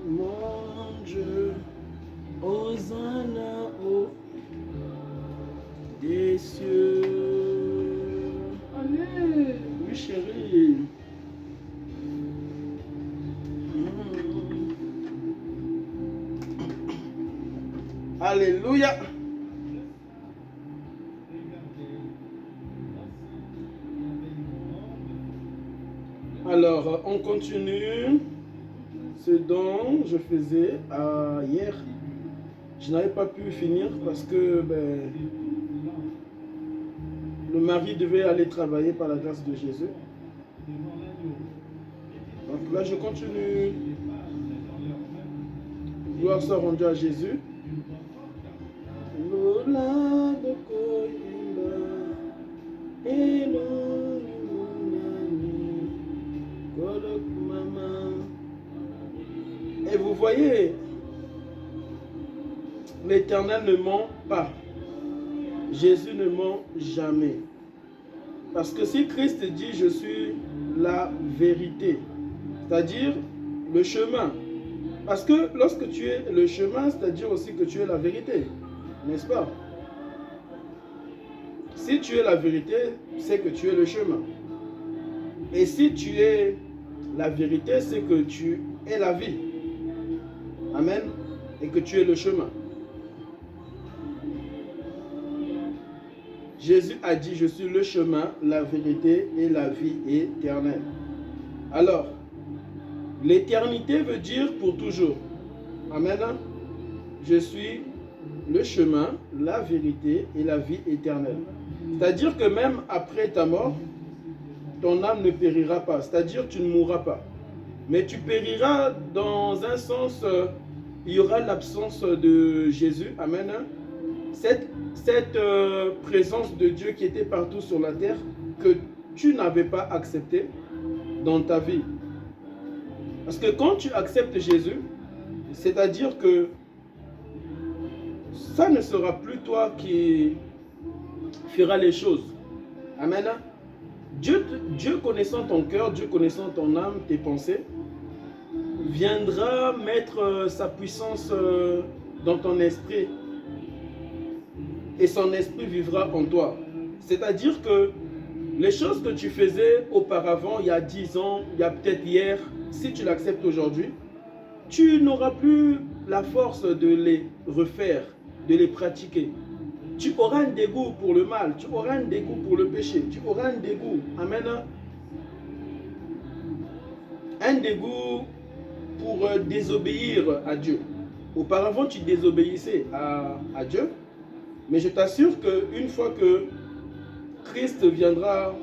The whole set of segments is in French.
mon Dieu, Hosanna au des cieux. Allez, oui chérie. Alléluia. Alors, on continue ce dont je faisais hier. Je n'avais pas pu finir parce que le mari devait aller travailler par la grâce de Jésus. Donc là, je continue. Gloire soit rendue à Jésus. Et vous voyez, l'Éternel ne ment pas. Jésus ne ment jamais. Parce que si Christ dit je suis la vérité, c'est-à-dire le chemin. Parce que lorsque tu es le chemin, c'est-à-dire aussi que tu es la vérité. N'est-ce pas? Si tu es la vérité, c'est que tu es le chemin. Et si tu es la vérité, c'est que tu es la vie. Amen. Et que tu es le chemin. Jésus a dit, je suis le chemin, la vérité et la vie éternelle. Alors, l'éternité veut dire pour toujours. Amen. Je suis le chemin, la vérité et la vie éternelle. C'est-à-dire que même après ta mort, ton âme ne périra pas. C'est-à-dire que tu ne mourras pas. Mais tu périras dans un sens, il y aura l'absence de Jésus. Amen. Cette présence de Dieu qui était partout sur la terre, que tu n'avais pas accepté dans ta vie. Parce que quand tu acceptes Jésus, c'est-à-dire que ça ne sera plus toi qui fera les choses. Amen. Dieu connaissant ton cœur, Dieu connaissant ton âme, tes pensées, viendra mettre sa puissance dans ton esprit. Et son esprit vivra en toi. C'est-à-dire que les choses que tu faisais auparavant, il y a 10 ans, il y a peut-être hier, si tu l'acceptes aujourd'hui, tu n'auras plus la force de les refaire, de les pratiquer. Tu auras un dégoût pour le mal, tu auras un dégoût pour le péché, tu auras un dégoût, amen, un dégoût pour désobéir à Dieu. Auparavant, tu désobéissais à Dieu, mais je t'assure qu'une fois que Christ viendra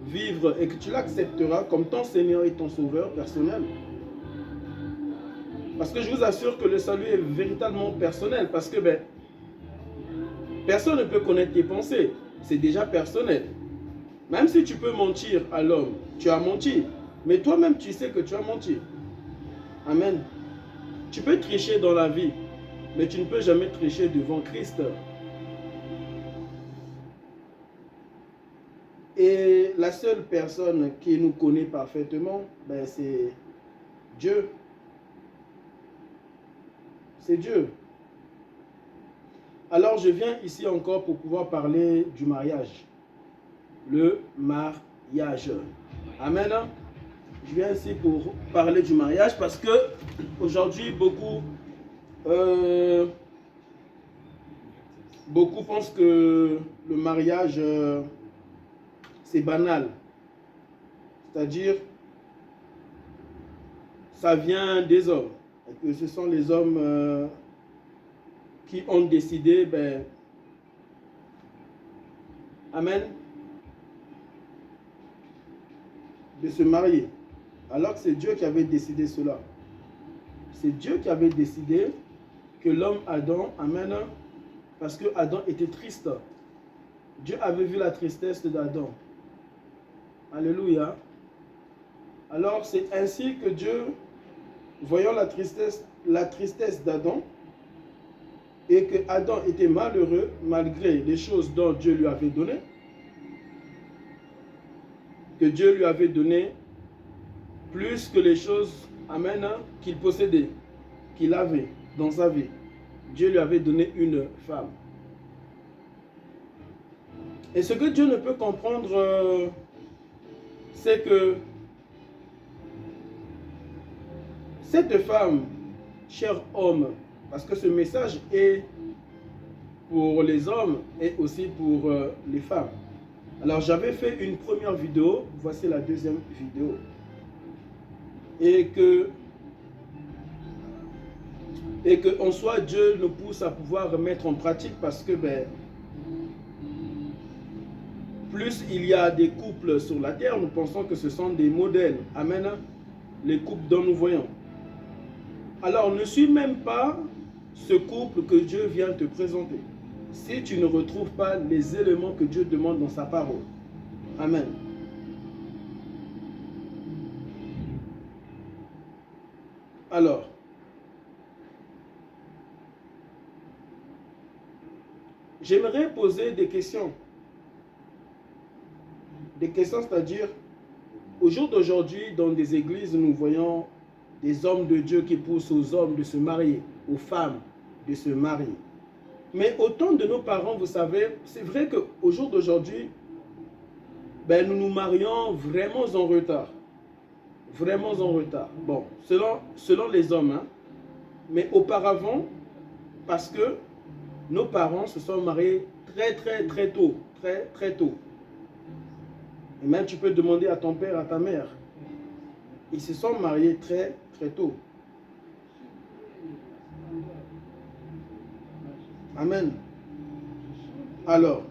vivre et que tu l'accepteras comme ton Seigneur et ton Sauveur personnel, parce que je vous assure que le salut est véritablement personnel, parce que personne ne peut connaître tes pensées, c'est déjà personnel. Même si tu peux mentir à l'homme, tu as menti, mais toi-même tu sais que tu as menti. Amen. Tu peux tricher dans la vie, mais tu ne peux jamais tricher devant Christ. Et la seule personne qui nous connaît parfaitement, c'est Dieu. C'est Dieu. Alors je viens ici encore pour pouvoir parler du mariage. Le mariage. Amen. Je viens ici pour parler du mariage parce que aujourd'hui beaucoup pensent que le mariage c'est banal. C'est-à-dire ça vient des hommes. Et que ce sont les hommes qui ont décidé, amen, de se marier. Alors que c'est Dieu qui avait décidé cela. C'est Dieu qui avait décidé que l'homme Adam, amen, parce que Adam était triste. Dieu avait vu la tristesse d'Adam. Alléluia. Alors c'est ainsi que Dieu, voyant la tristesse d'Adam, et que Adam était malheureux malgré les choses dont Dieu lui avait donné, que Dieu lui avait donné plus que les choses, amen, qu'il possédait. qu'il avait dans sa vie. Dieu lui avait donné une femme. Et ce que Dieu ne peut comprendre, c'est que cette femme, cher homme, parce que ce message est pour les hommes et aussi pour les femmes. Alors j'avais fait une première vidéo, voici la deuxième vidéo. Et que en soi Dieu nous pousse à pouvoir mettre en pratique parce que plus il y a des couples sur la terre, nous pensons que ce sont des modèles. Amen. Les couples dont nous voyons. Alors ne suis même pas ce couple que Dieu vient te présenter. Si tu ne retrouves pas les éléments que Dieu demande dans sa parole. Amen. Alors, j'aimerais poser des questions. Des questions, c'est-à-dire, au jour d'aujourd'hui, dans des églises, nous voyons des hommes de Dieu qui poussent aux hommes de se marier, aux femmes de se marier. Mais au temps de nos parents, vous savez, c'est vrai qu'au jour d'aujourd'hui, nous nous marions vraiment en retard. Vraiment en retard. Bon, selon les hommes. Hein. Mais auparavant, parce que nos parents se sont mariés très tôt. Très tôt. Et même tu peux demander à ton père, à ta mère. Ils se sont mariés très tôt. Amen. Alors,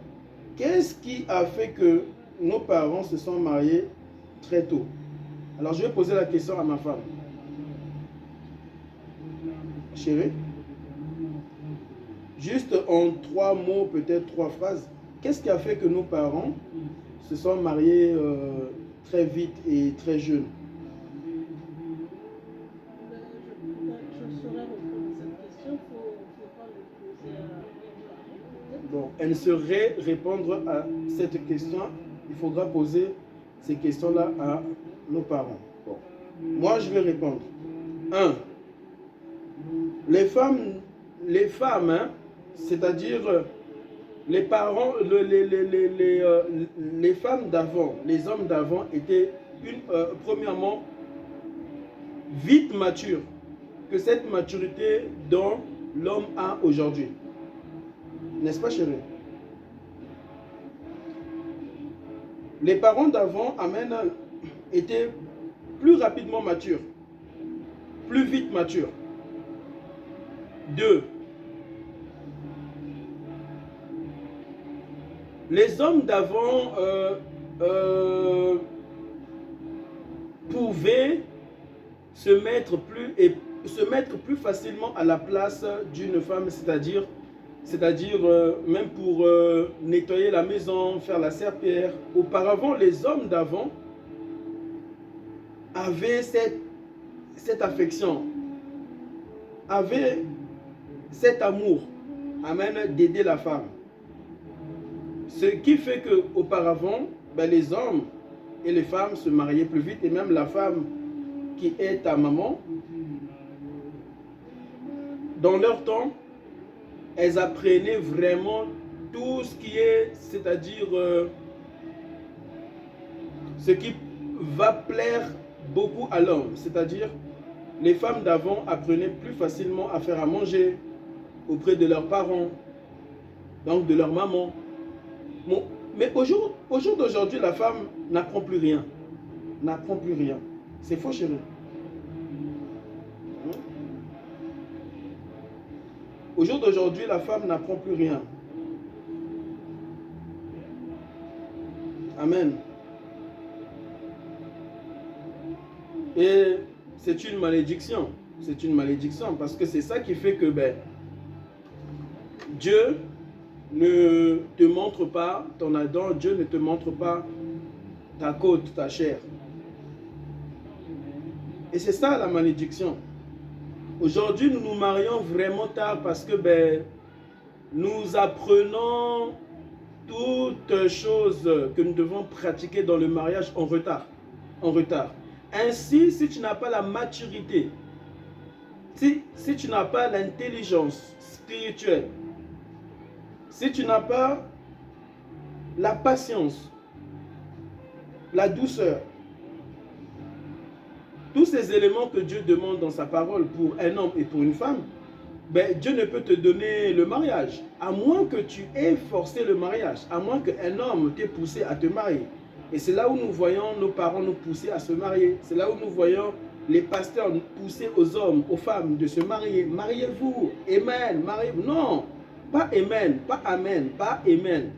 qu'est-ce qui a fait que nos parents se sont mariés très tôt? Alors, je vais poser la question à ma femme. Chérie, juste en 3 mots, peut-être 3 phrases, qu'est-ce qui a fait que nos parents se sont mariés très vite et très jeunes? Bon, elle ne saurait répondre à cette question. Il faudra poser ces questions-là à nos parents. Bon. Moi, je vais répondre. 1. Les femmes, hein, c'est-à-dire les parents, les femmes d'avant, les hommes d'avant étaient premièrement vite matures que cette maturité dont l'homme a aujourd'hui. N'est-ce pas, chérie? Les parents d'avant, amen, étaient plus rapidement matures, plus vite matures. 2. Les hommes d'avant pouvaient se mettre plus facilement à la place d'une femme, c'est-à-dire même pour nettoyer la maison, faire la serpillière. Auparavant, les hommes d'avant avaient cette affection, avaient cet amour, amen, d'aider la femme. Ce qui fait qu'auparavant, les hommes et les femmes se mariaient plus vite, et même la femme qui est ta maman, dans leur temps, elles apprenaient vraiment tout ce qui est, c'est-à-dire ce qui va plaire beaucoup à l'homme. C'est-à-dire, les femmes d'avant apprenaient plus facilement à faire à manger auprès de leurs parents, donc de leur maman. Bon, mais au jour d'aujourd'hui, la femme n'apprend plus rien. N'apprend plus rien. C'est faux, chérie. Au jour d'aujourd'hui, la femme n'apprend plus rien. Amen. Et c'est une malédiction. C'est une malédiction parce que c'est ça qui fait que Dieu ne te montre pas ton Adam, Dieu ne te montre pas ta côte, ta chair. Et c'est ça la malédiction. Aujourd'hui, nous nous marions vraiment tard parce que nous apprenons toutes choses que nous devons pratiquer dans le mariage en retard. En retard. Ainsi, si tu n'as pas la maturité Si tu n'as pas l'intelligence spirituelle, si tu n'as pas la patience, la douceur, tous ces éléments que Dieu demande dans sa parole pour un homme et pour une femme, ben, Dieu ne peut te donner le mariage, à moins que tu aies forcé le mariage, à moins qu'un homme t'ait poussé à te marier. Et c'est là où nous voyons nos parents nous pousser à se marier. C'est là où nous voyons les pasteurs nous pousser aux hommes, aux femmes de se marier. Mariez-vous, amen, mariez-vous. Non, pas amen, pas amen, pas amen.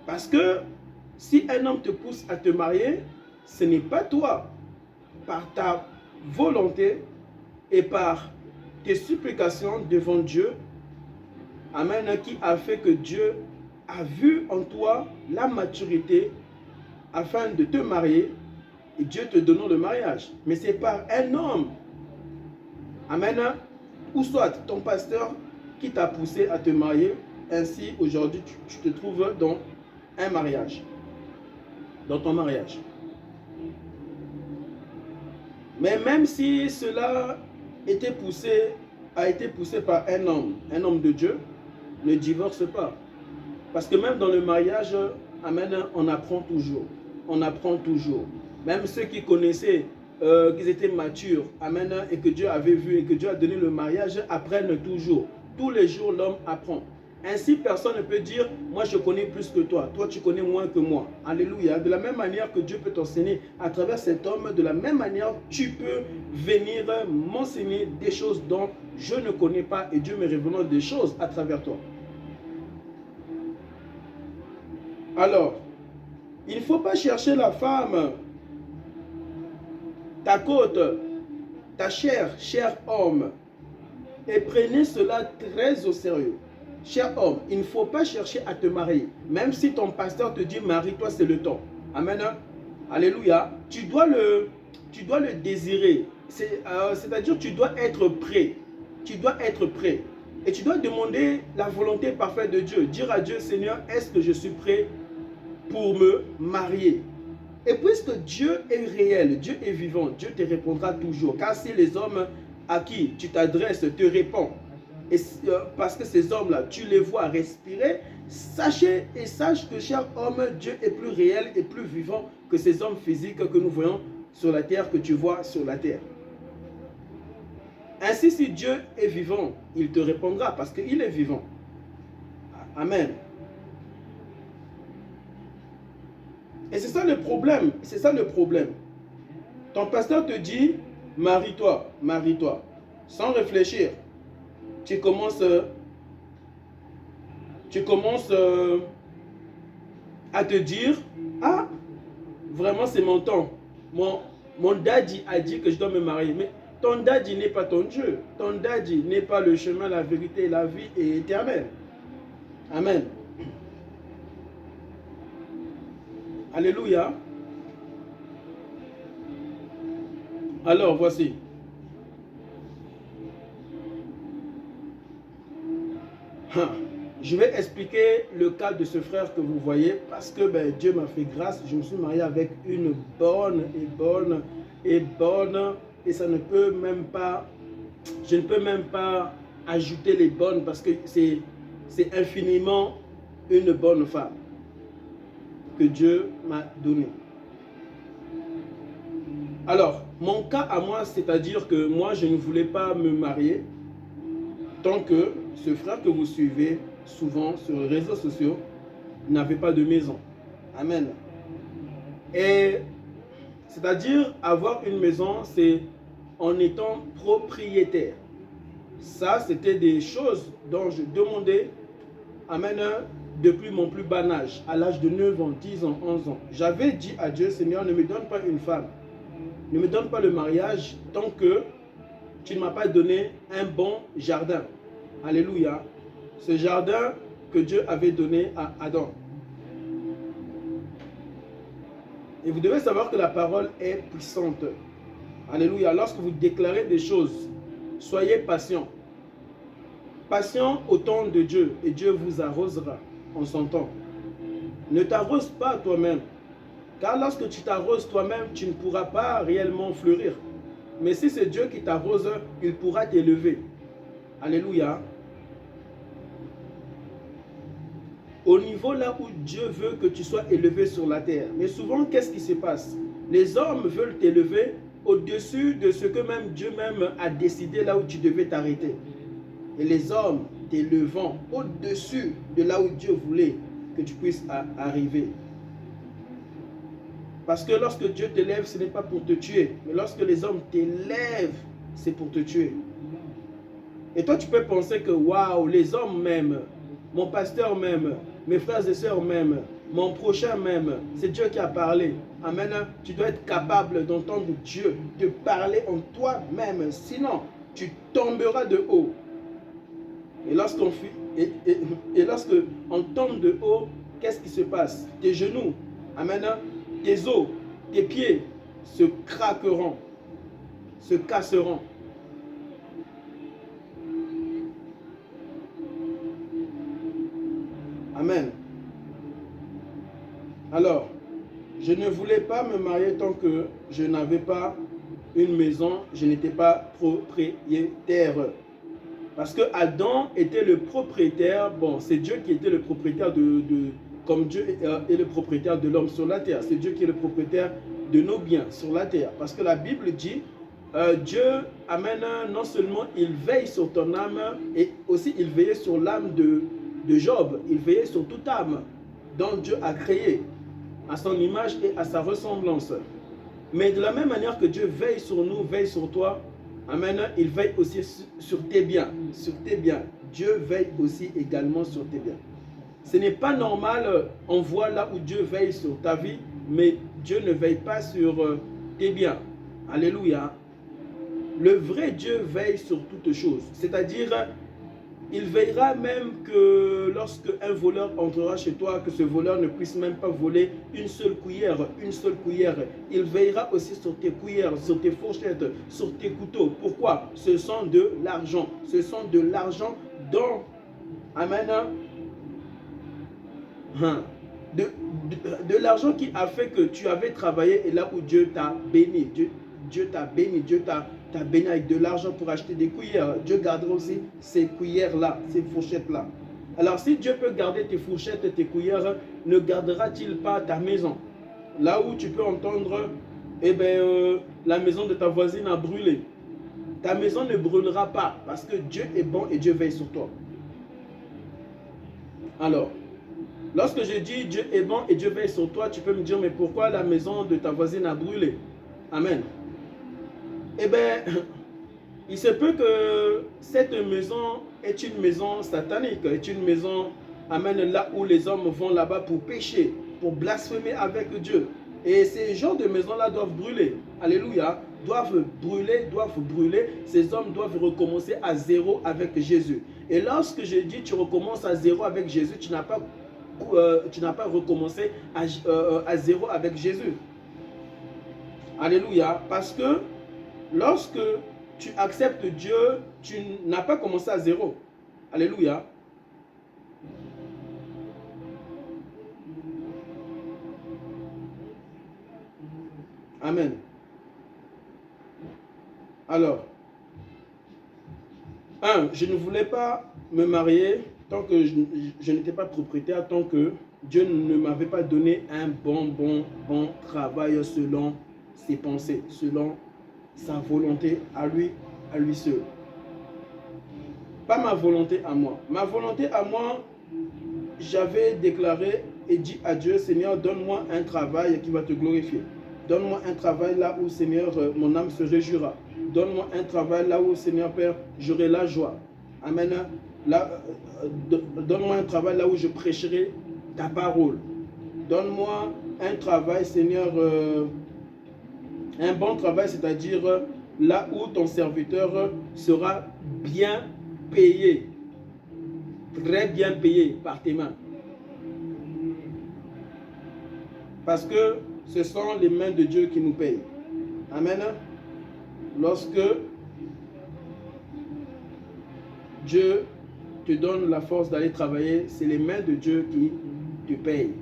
Parce que si un homme te pousse à te marier, ce n'est pas toi, par ta volonté et par tes supplications devant Dieu, amen, qui a fait que Dieu a vu en toi la maturité afin de te marier et Dieu te donnant le mariage. Mais c'est par un homme, amen, ou soit ton pasteur qui t'a poussé à te marier. Ainsi, aujourd'hui, tu te trouves dans un mariage, dans ton mariage. Mais même si cela a été poussé par un homme de Dieu, ne divorce pas. Parce que même dans le mariage, amen, on apprend toujours. On apprend toujours. Même ceux qui connaissaient qu'ils étaient matures, amen, et que Dieu avait vu et que Dieu a donné le mariage, apprennent toujours. Tous les jours, l'homme apprend. Ainsi, personne ne peut dire, moi je connais plus que toi, toi tu connais moins que moi. Alléluia. De la même manière que Dieu peut t'enseigner à travers cet homme, de la même manière, tu peux venir m'enseigner des choses dont je ne connais pas et Dieu me révélant des choses à travers toi. Alors, il ne faut pas chercher la femme, ta côte, ta chair, cher homme, et prenez cela très au sérieux. Cher homme, il ne faut pas chercher à te marier. Même si ton pasteur te dit marie-toi, c'est le temps. Amen. Alléluia. Tu dois le désirer. C'est-à-dire tu dois être prêt. Tu dois être prêt. Et tu dois demander la volonté parfaite de Dieu. Dire à Dieu, Seigneur, est-ce que je suis prêt pour me marier? Et puisque Dieu est réel, Dieu est vivant, Dieu te répondra toujours. Car si les hommes à qui tu t'adresses te répondent, et parce que ces hommes-là, tu les vois respirer, sachez et sache que, cher homme, Dieu est plus réel et plus vivant que ces hommes physiques que nous voyons sur la terre, que tu vois sur la terre. Ainsi, si Dieu est vivant, il te répondra parce qu'il est vivant. Amen. Et c'est ça le problème. C'est ça le problème. Ton pasteur te dit, marie-toi, marie-toi. Sans réfléchir. Tu commences à te dire, ah, vraiment c'est mon temps. Mon daddy a dit que je dois me marier. Mais ton daddy n'est pas ton Dieu. Ton daddy n'est pas le chemin, la vérité, la vie est éternelle. Amen. Alléluia. Alors, voici. Je vais expliquer le cas de ce frère que vous voyez parce que Dieu m'a fait grâce. Je me suis marié avec une bonne et ça ne peut même pas, je ne peux même pas ajouter les bonnes parce que c'est infiniment une bonne femme que Dieu m'a donnée. Alors, mon cas à moi, c'est-à-dire que moi, je ne voulais pas me marier tant que ce frère que vous suivez souvent sur les réseaux sociaux n'avait pas de maison. Amen. Et c'est-à-dire avoir une maison, c'est en étant propriétaire. Ça, c'était des choses dont je demandais, amen, depuis mon plus bas âge, à l'âge de 9 ans, 10 ans, 11 ans. J'avais dit à Dieu, Seigneur, ne me donne pas une femme. Ne me donne pas le mariage tant que tu ne m'as pas donné un bon jardin. Alléluia. Ce jardin que Dieu avait donné à Adam. Et vous devez savoir que la parole est puissante. Alléluia. Lorsque vous déclarez des choses, soyez patient. Patient au temps de Dieu et Dieu vous arrosera en son temps. Ne t'arrose pas toi-même. Car lorsque tu t'arroses toi-même, tu ne pourras pas réellement fleurir. Mais si c'est Dieu qui t'arrose, il pourra t'élever. Alléluia. Au niveau là où Dieu veut que tu sois élevé sur la terre. Mais souvent, qu'est-ce qui se passe? Les hommes veulent t'élever au-dessus de ce que même Dieu même a décidé là où tu devais t'arrêter. Et les hommes t'élevant au-dessus de là où Dieu voulait que tu puisses arriver. Parce que lorsque Dieu t'élève, ce n'est pas pour te tuer. Mais lorsque les hommes t'élèvent, c'est pour te tuer. Et toi, tu peux penser que, waouh, les hommes m'aiment, mon pasteur m'aime, mes frères et sœurs m'aiment, mon prochain m'aime. C'est Dieu qui a parlé. Amen. Tu dois être capable d'entendre Dieu te parler en toi-même. Sinon, tu tomberas de haut. Et lorsqu'on tombe de haut, qu'est-ce qui se passe? Tes genoux, amen, tes os, tes pieds se craqueront, se casseront. Amen. Alors, je ne voulais pas me marier tant que je n'avais pas une maison, je n'étais pas propriétaire. Parce que Adam était le propriétaire, bon, c'est Dieu qui était le propriétaire comme Dieu est le propriétaire de l'homme sur la terre. C'est Dieu qui est le propriétaire de nos biens sur la terre. Parce que la Bible dit, Dieu, amen, non seulement il veille sur ton âme, et aussi il veillait sur l'âme de Job. Il veillait sur toute âme dont Dieu a créé à son image et à sa ressemblance. Mais de la même manière que Dieu veille sur nous, veille sur toi, amen, il veille aussi sur tes biens. Sur tes biens. Dieu veille aussi également sur tes biens. Ce n'est pas normal, on voit là où Dieu veille sur ta vie, mais Dieu ne veille pas sur tes biens. Alléluia. Le vrai Dieu veille sur toutes choses. C'est-à-dire, il veillera même que lorsque un voleur entrera chez toi, que ce voleur ne puisse même pas voler une seule cuillère, une seule cuillère. Il veillera aussi sur tes cuillères, sur tes fourchettes, sur tes couteaux. Pourquoi? Ce sont de l'argent. Ce sont de l'argent dont, amen, de l'argent qui a fait que tu avais travaillé et là où Dieu t'a béni. Dieu t'a béni, Dieu t'a béni avec de l'argent pour acheter des cuillères. Dieu gardera aussi ces cuillères-là, ces fourchettes-là. Alors si Dieu peut garder tes fourchettes et tes cuillères, ne gardera-t-il pas ta maison? Là où tu peux entendre, eh bien, la maison de ta voisine a brûlé. Ta maison ne brûlera pas parce que Dieu est bon et Dieu veille sur toi. Alors, lorsque je dis Dieu est bon et Dieu veille sur toi, tu peux me dire, mais pourquoi la maison de ta voisine a brûlé? Amen. Eh bien, il se peut que cette maison est une maison satanique, est une maison, amen, là où les hommes vont là-bas pour pécher, pour blasphémer avec Dieu. Et ces genres de maisons-là doivent brûler. Alléluia. Doivent brûler. Ces hommes doivent recommencer à zéro avec Jésus. Et lorsque je dis tu recommences à zéro avec Jésus, tu n'as pas recommencé à zéro avec Jésus. Alléluia. Parce que lorsque tu acceptes Dieu, tu n'as pas commencé à zéro. Alléluia. Amen. Alors, je ne voulais pas me marier tant que je n'étais pas propriétaire, tant que Dieu ne m'avait pas donné un bon travail selon ses pensées, selon sa volonté à lui seul. Pas ma volonté à moi. Ma volonté à moi, j'avais déclaré et dit à Dieu, Seigneur, donne-moi un travail qui va te glorifier. Donne-moi un travail là où, Seigneur, mon âme se réjouira. Donne-moi un travail là où, Seigneur Père, j'aurai la joie. Amen. Donne-moi un travail là où je prêcherai ta parole. Donne-moi un travail, Seigneur, un bon travail, c'est-à-dire là où ton serviteur sera bien payé. Très bien payé par tes mains. Parce que ce sont les mains de Dieu qui nous payent. Amen. Lorsque Dieu te donne la force d'aller travailler, c'est les mains de Dieu qui te payent.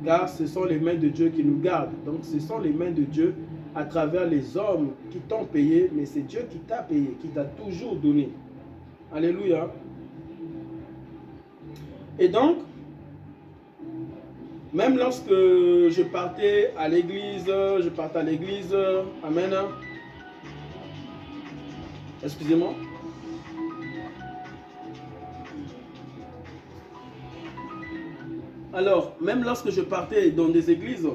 Car ce sont les mains de Dieu qui nous gardent. Donc ce sont les mains de Dieu à travers les hommes qui t'ont payé, mais c'est Dieu qui t'a payé, qui t'a toujours donné. Alléluia. Et donc, même lorsque je partais à l'église, amen. Excusez-moi. Alors, même lorsque je partais dans des églises,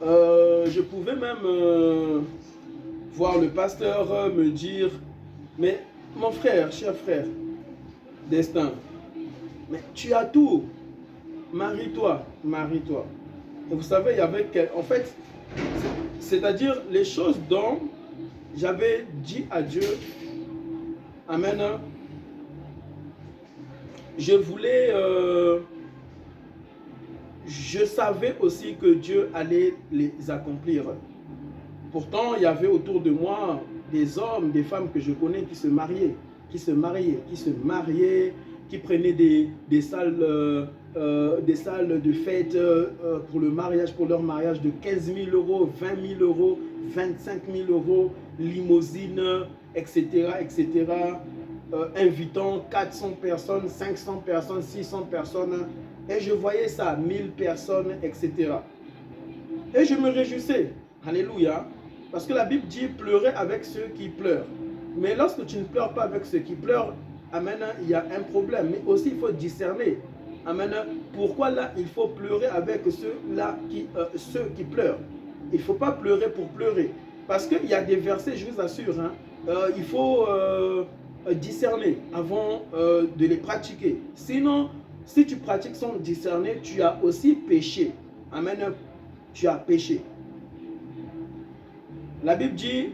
je pouvais même voir le pasteur me dire, mais mon frère, cher frère, Destin, mais tu as tout, marie-toi, marie-toi. Et vous savez, il y avait, en fait, c'est-à-dire les choses dont j'avais dit à Dieu, amen, je voulais, je savais aussi que Dieu allait les accomplir. Pourtant, il y avait autour de moi des hommes, des femmes que je connais qui se mariaient, qui prenaient des salles de fête pour le mariage, pour leur mariage de 15 000 euros, 20 000 euros, 25 000 euros, limousine, etc., etc., invitant 400 personnes, 500 personnes, 600 personnes, et je voyais ça, 1000 personnes, etc. Et je me réjouissais, alléluia, parce que la Bible dit pleurer avec ceux qui pleurent. Mais lorsque tu ne pleures pas avec ceux qui pleurent, amen, il y a un problème. Mais aussi, il faut discerner, amen, pourquoi là, il faut pleurer avec ceux qui pleurent. Il ne faut pas pleurer pour pleurer. Parce qu'il y a des versets, je vous assure, hein, il faut discerner avant de les pratiquer. Sinon, si tu pratiques sans discerner, tu as aussi péché. Amen, tu as péché. La Bible dit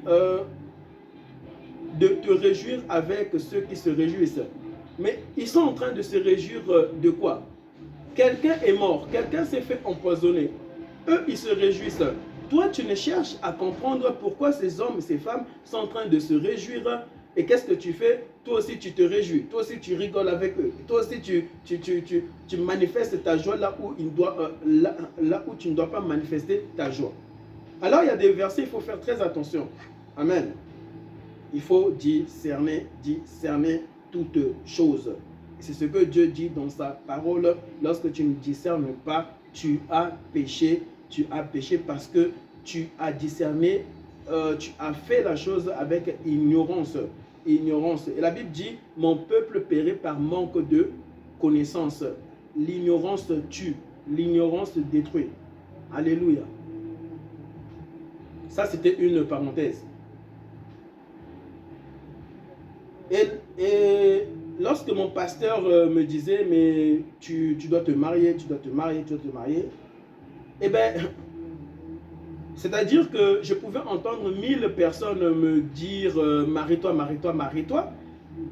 de te réjouir avec ceux qui se réjouissent. Mais ils sont en train de se réjouir de quoi? Quelqu'un est mort, quelqu'un s'est fait empoisonner. Eux, ils se réjouissent. Toi, tu ne cherches à comprendre pourquoi ces hommes, ces femmes sont en train de se réjouir. Et qu'est-ce que tu fais? Toi aussi, tu te réjouis. Toi aussi, tu rigoles avec eux. Toi aussi, tu manifestes ta joie là où tu ne dois pas manifester ta joie. Alors, il y a des versets, il faut faire très attention. Amen. Il faut discerner toutes choses. C'est ce que Dieu dit dans sa parole. Lorsque tu ne discernes pas, tu as péché. Tu as péché parce que tu as discerné, tu as fait la chose avec ignorance. Ignorance. Et la Bible dit, mon peuple périt par manque de connaissance. L'ignorance tue. L'ignorance détruit. Alléluia. Ça, c'était une parenthèse. Et lorsque mon pasteur me disait, mais tu dois te marier, eh bien, c'est-à-dire que je pouvais entendre 1000 personnes me dire, marie-toi, marie-toi, marie-toi.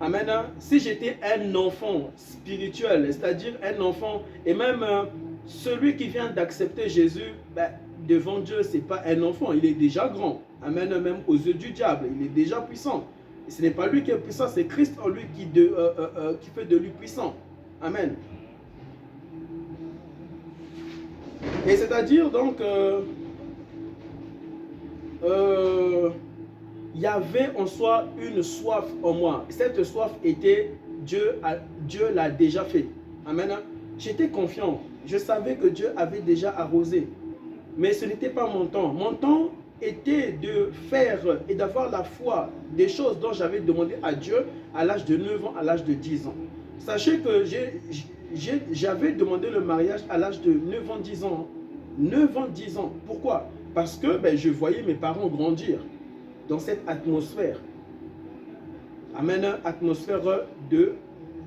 Amen. Si j'étais un enfant spirituel, c'est-à-dire un enfant, et même celui qui vient d'accepter Jésus, ben, devant Dieu, ce n'est pas un enfant, il est déjà grand. Amen. Même aux yeux du diable, il est déjà puissant. Et ce n'est pas lui qui est puissant, c'est Christ en lui qui fait de lui puissant. Amen. Et c'est-à-dire donc, il y avait en soi une soif en moi. Cette soif était, Dieu l'a déjà fait. Amen. J'étais confiant. Je savais que Dieu avait déjà arrosé. Mais ce n'était pas mon temps. Mon temps était de faire et d'avoir la foi des choses dont j'avais demandé à Dieu à l'âge de 9 ans, à l'âge de 10 ans. Sachez que j'avais demandé le mariage à l'âge de 9 ans, 10 ans. 9 ans, 10 ans. Pourquoi? Parce que je voyais mes parents grandir dans cette atmosphère. Amen, atmosphère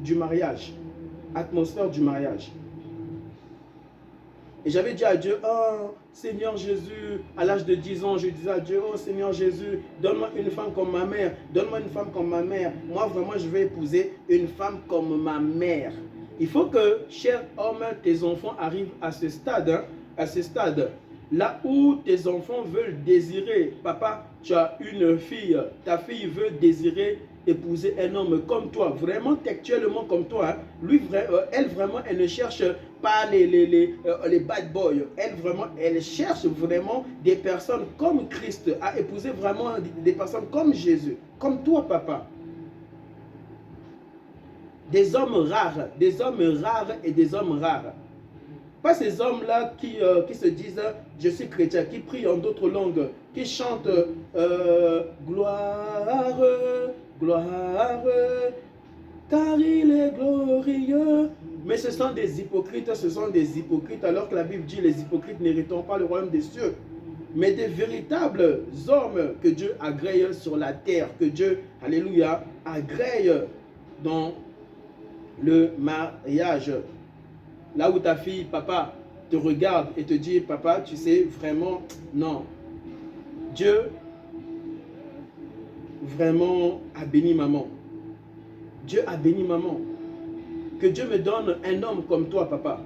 du mariage. Atmosphère du mariage. Et j'avais dit à Dieu, oh Seigneur Jésus, à l'âge de 10 ans, je disais à Dieu, oh Seigneur Jésus, donne-moi une femme comme ma mère, donne-moi une femme comme ma mère. Moi vraiment, je vais épouser une femme comme ma mère. Il faut que, cher homme, tes enfants arrivent à ce stade, Là où tes enfants veulent désirer, papa, tu as une fille, ta fille veut désirer épouser un homme comme toi, vraiment textuellement comme toi. Hein. Lui, elle vraiment, elle ne cherche pas les bad boys. Elle vraiment, elle cherche vraiment des personnes comme Christ, à épouser vraiment des personnes comme Jésus, comme toi, papa. Des hommes rares et des hommes rares. Pas ces hommes-là qui se disent « je suis chrétien », qui prient en d'autres langues, qui chantent gloire, gloire, car il est glorieux ». Mais ce sont des hypocrites, alors que la Bible dit « les hypocrites n'hériteront pas le royaume des cieux ». Mais des véritables hommes que Dieu agrée sur la terre, que Dieu, alléluia, agrée dans le mariage. Là où ta fille, papa, te regarde et te dit, papa, tu sais, vraiment, non. Dieu, vraiment, a béni maman. Dieu a béni maman. Que Dieu me donne un homme comme toi, papa.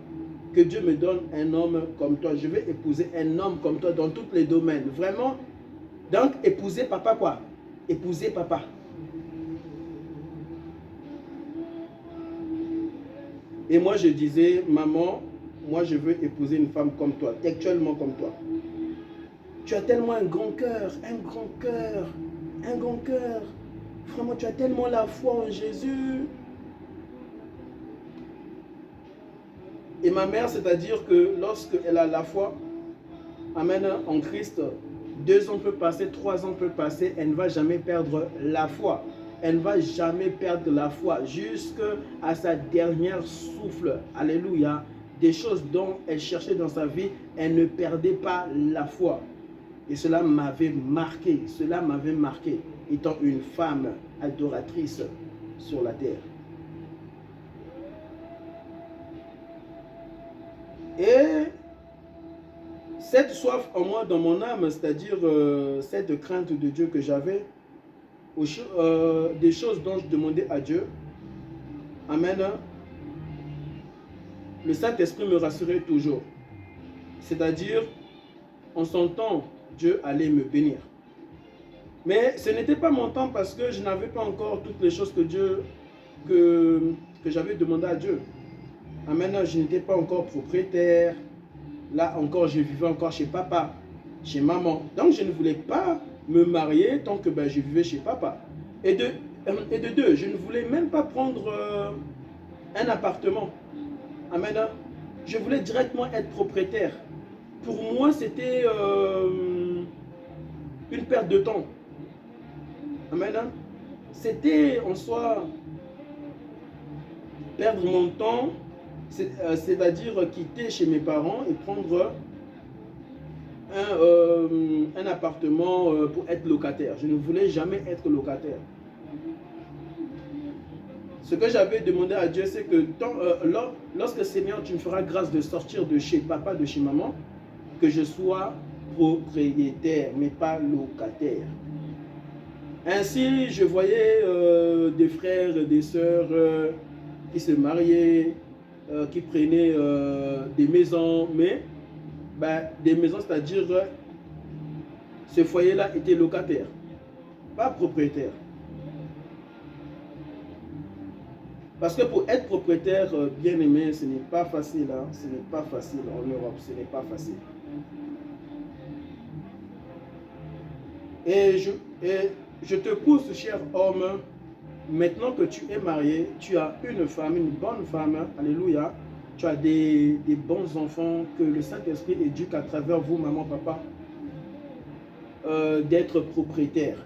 Que Dieu me donne un homme comme toi. Je vais épouser un homme comme toi dans tous les domaines. Vraiment. Donc, épouser papa quoi? Épouser papa. Et moi, je disais, maman, moi, je veux épouser une femme comme toi, textuellement comme toi. Tu as tellement un grand cœur, un grand cœur, un grand cœur. Vraiment, tu as tellement la foi en Jésus. Et ma mère, c'est-à-dire que lorsqu'elle a la foi, amen, en Christ, 2 ans peut passer, 3 ans peut passer, elle ne va jamais perdre la foi. Elle ne va jamais perdre la foi jusqu'à sa dernière souffle. Alléluia. Des choses dont elle cherchait dans sa vie, elle ne perdait pas la foi. Et cela m'avait marqué. Cela m'avait marqué, étant une femme adoratrice sur la terre. Et cette soif en moi, dans mon âme, c'est-à-dire cette crainte de Dieu que j'avais, des choses dont je demandais à Dieu, amen, le Saint-Esprit me rassurait toujours. C'est-à-dire, en son temps, Dieu allait me bénir. Mais ce n'était pas mon temps parce que je n'avais pas encore toutes les choses que j'avais demandé à Dieu. Amen, je n'étais pas encore propriétaire. Là encore, je vivais encore chez papa, chez maman. Donc, je ne voulais pas me marier tant que je vivais chez papa. Et de deux, je ne voulais même pas prendre un appartement. Amen. Je voulais directement être propriétaire. Pour moi, c'était une perte de temps. Amen. C'était en soi perdre mon temps, c'est-à-dire quitter chez mes parents et prendre un appartement pour être locataire. Je ne voulais jamais être locataire. Ce que j'avais demandé à Dieu, c'est que lorsque Seigneur, tu me feras grâce de sortir de chez papa, de chez maman, que je sois propriétaire, mais pas locataire. Ainsi, je voyais des frères et des sœurs qui se mariaient, qui prenaient des maisons, mais des maisons, c'est-à-dire ce foyer-là était locataire, pas propriétaire. Parce que pour être propriétaire, bien aimé, ce n'est pas facile. Hein? Ce n'est pas facile en Europe, ce n'est pas facile. Et je te pousse, cher homme, maintenant que tu es marié, tu as une femme, une bonne femme, alléluia. Tu as des bons enfants que le Saint-Esprit éduque à travers vous, maman, papa, d'être propriétaire.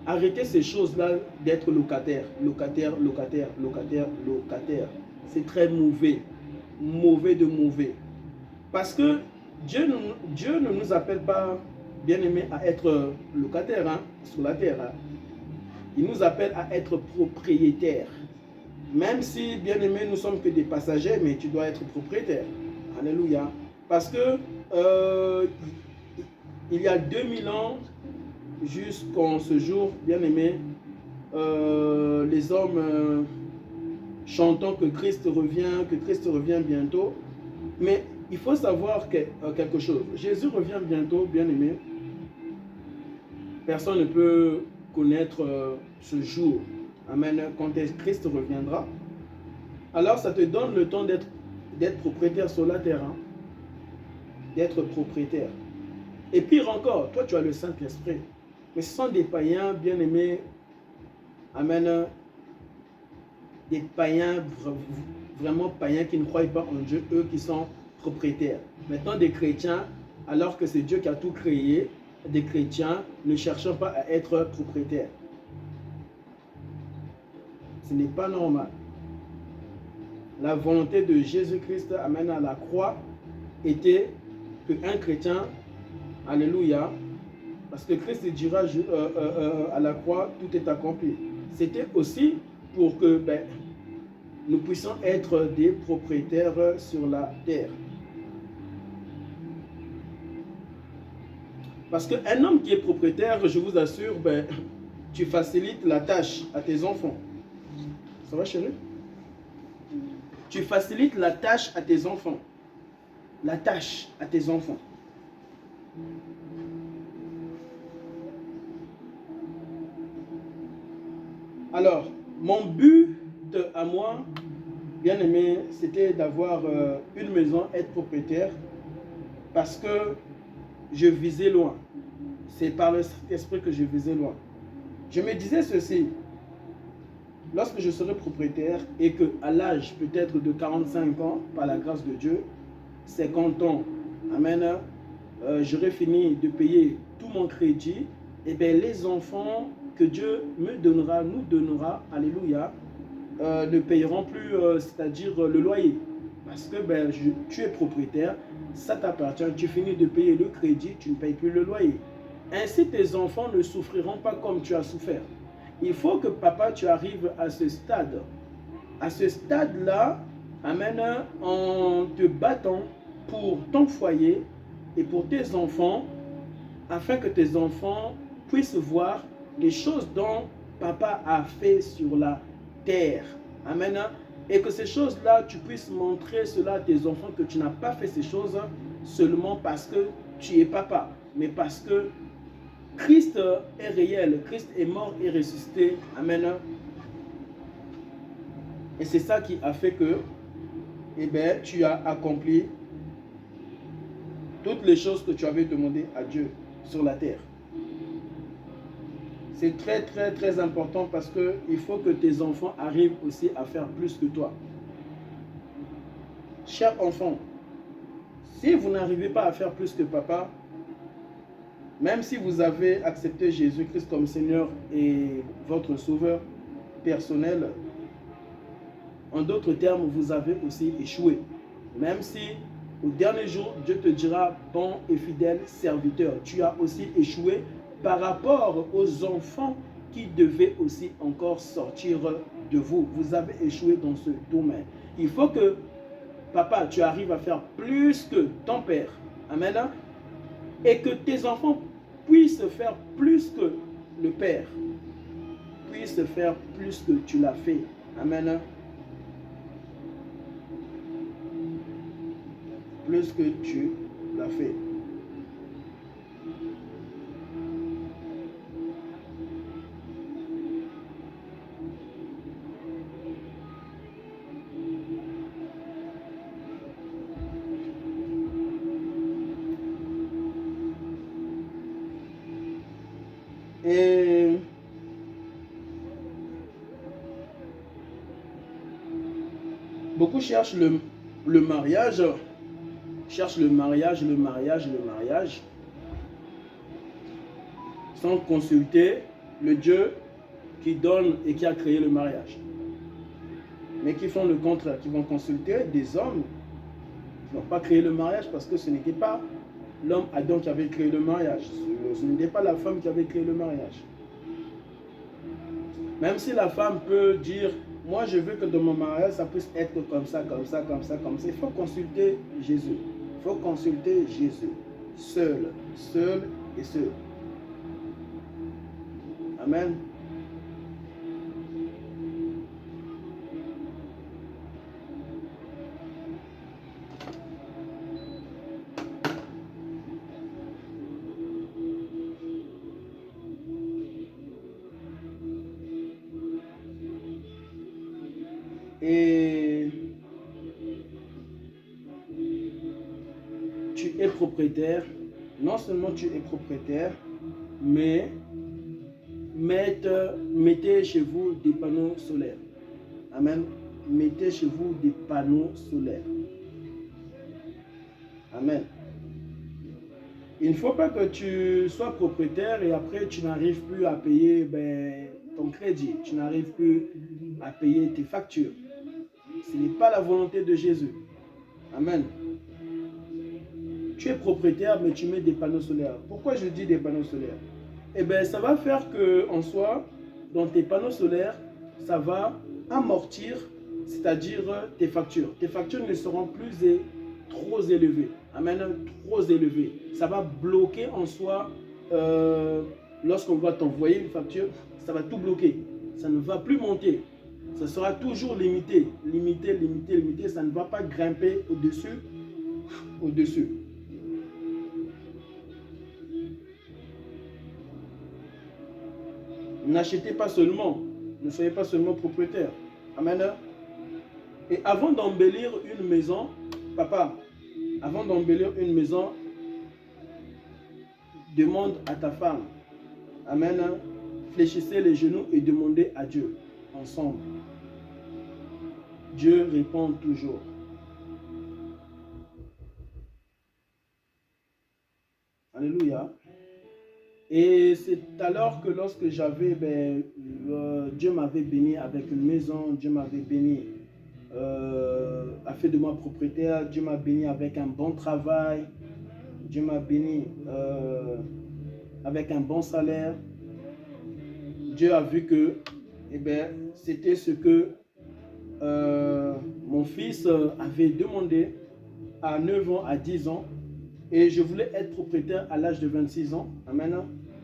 Arrêtez ces choses-là d'être locataire, locataire, locataire, locataire, locataire. C'est très mauvais, mauvais de mauvais. Parce que Dieu ne nous appelle pas, bien aimé, à être locataire hein, sur la terre. Hein. Il nous appelle à être propriétaire. Même si, bien aimé, nous sommes que des passagers, mais tu dois être propriétaire. Alléluia. Parce que il y a 2000 ans, jusqu'en ce jour, bien aimé, les hommes chantant que Christ revient bientôt. Mais il faut savoir quelque chose. Jésus revient bientôt, bien aimé. Personne ne peut connaître ce jour. Amen. Quand Christ reviendra. Alors ça te donne le temps d'être propriétaire sur la terre. Hein? D'être propriétaire. Et pire encore, toi tu as le Saint-Esprit. Mais ce sont des païens bien aimés. Amen. Des païens, vraiment païens qui ne croient pas en Dieu, eux qui sont propriétaires. Maintenant des chrétiens, alors que c'est Dieu qui a tout créé, des chrétiens ne cherchant pas à être propriétaires. Ce n'est pas normal. La volonté de Jésus-Christ, amen, à la croix, était qu'un chrétien, alléluia, parce que Christ dira à la croix, tout est accompli. C'était aussi pour que nous puissions être des propriétaires sur la terre. Parce qu'un homme qui est propriétaire, je vous assure, tu facilites la tâche à tes enfants. Ça va, chérie? Tu facilites la tâche à tes enfants. La tâche à tes enfants. Alors, mon but à moi, bien aimé, c'était d'avoir une maison, être propriétaire, parce que je visais loin. C'est par le Saint-Esprit que je visais loin. Je me disais ceci, lorsque je serai propriétaire et qu'à l'âge peut-être de 45 ans, par la grâce de Dieu, 50 ans, amen, j'aurai fini de payer tout mon crédit, et bien les enfants que Dieu me donnera, nous donnera, alléluia, ne payeront plus, c'est-à-dire le loyer. Parce que tu es propriétaire, ça t'appartient, tu finis de payer le crédit, tu ne payes plus le loyer. Ainsi, tes enfants ne souffriront pas comme tu as souffert. Il faut que, papa, tu arrives à ce stade. À ce stade-là, amen, en te battant pour ton foyer et pour tes enfants, afin que tes enfants puissent voir les choses dont papa a fait sur la terre. Amen. Et que ces choses-là, tu puisses montrer cela à tes enfants, que tu n'as pas fait ces choses seulement parce que tu es papa, mais parce que Christ est réel, Christ est mort et ressuscité. Amen. Et c'est ça qui a fait que tu as accompli toutes les choses que tu avais demandées à Dieu sur la terre. C'est très très très important parce qu'il faut que tes enfants arrivent aussi à faire plus que toi. Chers enfants, si vous n'arrivez pas à faire plus que papa, même si vous avez accepté Jésus-Christ comme Seigneur et votre Sauveur personnel, en d'autres termes, vous avez aussi échoué. Même si au dernier jour, Dieu te dira, bon et fidèle serviteur, tu as aussi échoué par rapport aux enfants qui devaient aussi encore sortir de vous. Vous avez échoué dans ce domaine. Il faut que, papa, tu arrives à faire plus que ton père. Amen. Et que tes enfants puissent faire plus que le père. Puissent faire plus que tu l'as fait. Amen. Plus que tu l'as fait. Et beaucoup cherchent le mariage, sans consulter le Dieu qui donne et qui a créé le mariage. Mais qui font le contraire, qui vont consulter des hommes qui n'ont pas créé le mariage parce que ce n'était pas l'homme Adam qui avait créé le mariage. Ce n'était pas la femme qui avait créé le mariage. Même si la femme peut dire, moi je veux que dans mon mariage ça puisse être comme ça, comme ça, comme ça, comme ça. Il faut consulter Jésus. Il faut consulter Jésus. Seul, seul et seul. Amen. et tu es propriétaire, non seulement tu es propriétaire, mais mettez chez vous des panneaux solaires. Amen. Mettez chez vous des panneaux solaires. Amen. Il ne faut pas que tu sois propriétaire et après tu n'arrives plus à payer ton crédit. Tu n'arrives plus à payer tes factures. Ce n'est pas la volonté de Jésus. Amen. Tu es propriétaire, mais tu mets des panneaux solaires. Pourquoi je dis des panneaux solaires? Eh bien, ça va faire qu'en soi, dans tes panneaux solaires, ça va amortir, c'est-à-dire tes factures. Tes factures ne seront plus trop élevées. Amen, trop élevées. Ça va bloquer en soi, lorsqu'on va t'envoyer une facture, ça va tout bloquer. Ça ne va plus monter. Ça sera toujours limité, limité, limité, limité. Ça ne va pas grimper au-dessus, au-dessus. N'achetez pas seulement, ne soyez pas seulement propriétaire. Amen. Et avant d'embellir une maison, papa, avant d'embellir une maison, demande à ta femme. Amen. Fléchissez les genoux et demandez à Dieu ensemble. Dieu répond toujours. Alléluia. Et c'est alors que lorsque j'avais, Dieu m'avait béni avec une maison, Dieu m'avait béni, a fait de moi propriétaire, Dieu m'a béni avec un bon travail, Dieu m'a béni avec un bon salaire. Dieu a vu que c'était ce que mon fils avait demandé à 9 ans, à 10 ans. Et je voulais être propriétaire à l'âge de 26 ans. Amen.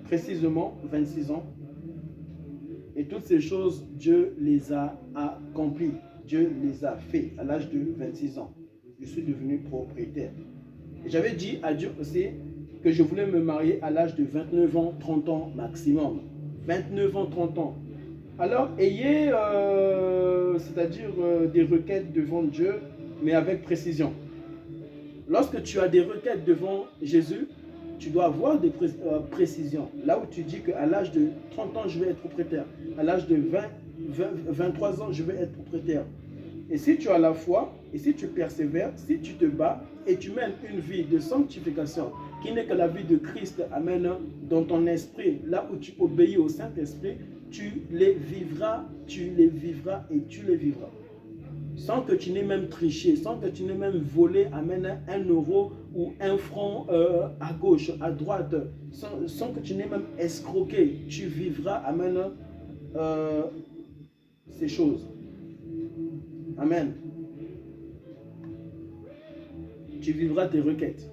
Précisément 26 ans. Et toutes ces choses, Dieu les a accomplies. Dieu les a fait à l'âge de 26 ans. Je suis devenu propriétaire. Et j'avais dit à Dieu aussi que je voulais me marier à l'âge de 29 ans, 30 ans maximum. 29 ans, 30 ans. Alors, ayez, c'est-à-dire des requêtes devant Dieu, mais avec précision. Lorsque tu as des requêtes devant Jésus, tu dois avoir des précisions. Là où tu dis qu'à l'âge de 30 ans, je vais être propriétaire. À l'âge de 23 ans, je vais être propriétaire. Et si tu as la foi, et si tu persévères, si tu te bats, et tu mènes une vie de sanctification, qui n'est que la vie de Christ, amen, dans ton esprit, là où tu obéis au Saint-Esprit, tu les vivras et tu les vivras. Sans que tu n'aies même triché, sans que tu n'aies même volé, amen, 1 euro ou 1 franc à gauche, à droite, sans que tu n'aies même escroqué, tu vivras, amen, ces choses. Amen. Tu vivras tes requêtes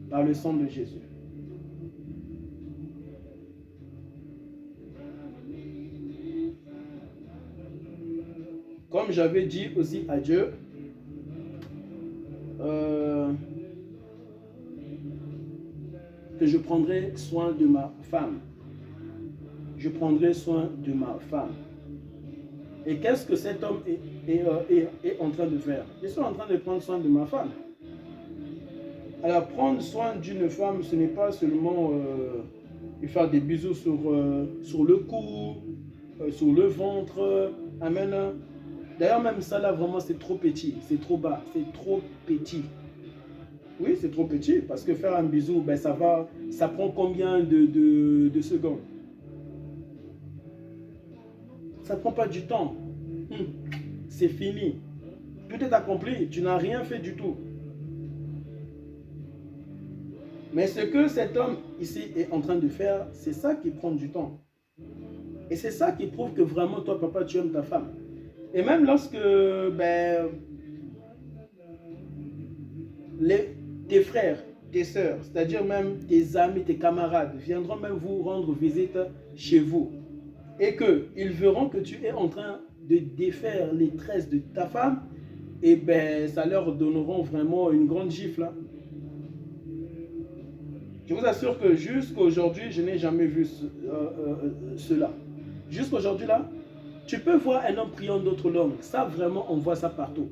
par le sang de Jésus. Comme j'avais dit aussi à Dieu, que je prendrai soin de ma femme. Je prendrai soin de ma femme. Et qu'est-ce que cet homme est en train de faire? Je suis en train de prendre soin de ma femme. Alors, prendre soin d'une femme, ce n'est pas seulement lui faire des bisous sur le cou, sur le ventre. Amen. D'ailleurs, même ça là, vraiment, c'est trop petit, c'est trop bas, c'est trop petit. Oui, c'est trop petit, parce que faire un bisou, ça prend combien de secondes? Ça ne prend pas du temps. C'est fini. Tout est accompli, tu n'as rien fait du tout. Mais ce que cet homme ici est en train de faire, c'est ça qui prend du temps. Et c'est ça qui prouve que vraiment, toi, papa, tu aimes ta femme. Et même lorsque tes frères, tes sœurs, c'est-à-dire même tes amis, tes camarades, viendront même vous rendre visite chez vous, et qu'ils verront que tu es en train de défaire les tresses de ta femme, et ça leur donneront vraiment une grande gifle. Je vous assure que jusqu'à aujourd'hui, je n'ai jamais vu cela. Jusqu'à aujourd'hui, là, Tu peux voir un homme priant d'autres langues. Ça, vraiment, on voit ça partout.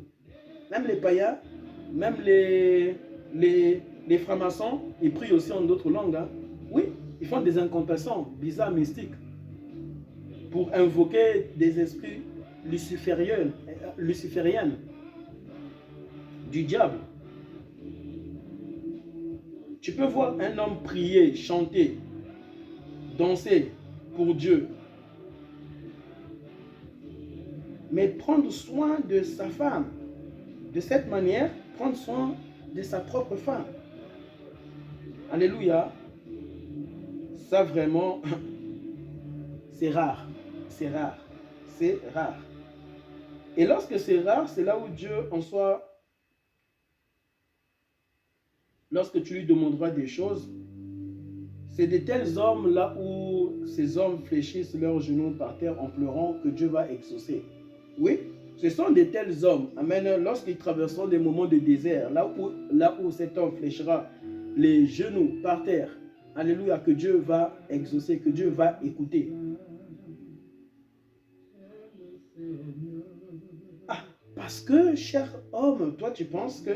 Même les païens, même les francs-maçons, ils prient aussi en d'autres langues. Hein. Oui, ils font des incantations bizarres, mystiques, pour invoquer des esprits lucifériens du diable. Tu peux voir un homme prier, chanter, danser pour Dieu. Mais prendre soin de sa femme, de cette manière, prendre soin de sa propre femme. Alléluia. Ça vraiment, c'est rare. C'est rare. C'est rare. Et lorsque c'est rare, c'est là où Dieu en soit. Lorsque tu lui demanderas des choses, c'est de tels hommes là où ces hommes fléchissent leurs genoux par terre en pleurant que Dieu va exaucer. Oui, ce sont de tels hommes, amen, lorsqu'ils traverseront des moments de désert, là où cet homme fléchira les genoux par terre, alléluia, que Dieu va exaucer, que Dieu va écouter. Ah, parce que, cher homme, toi tu penses que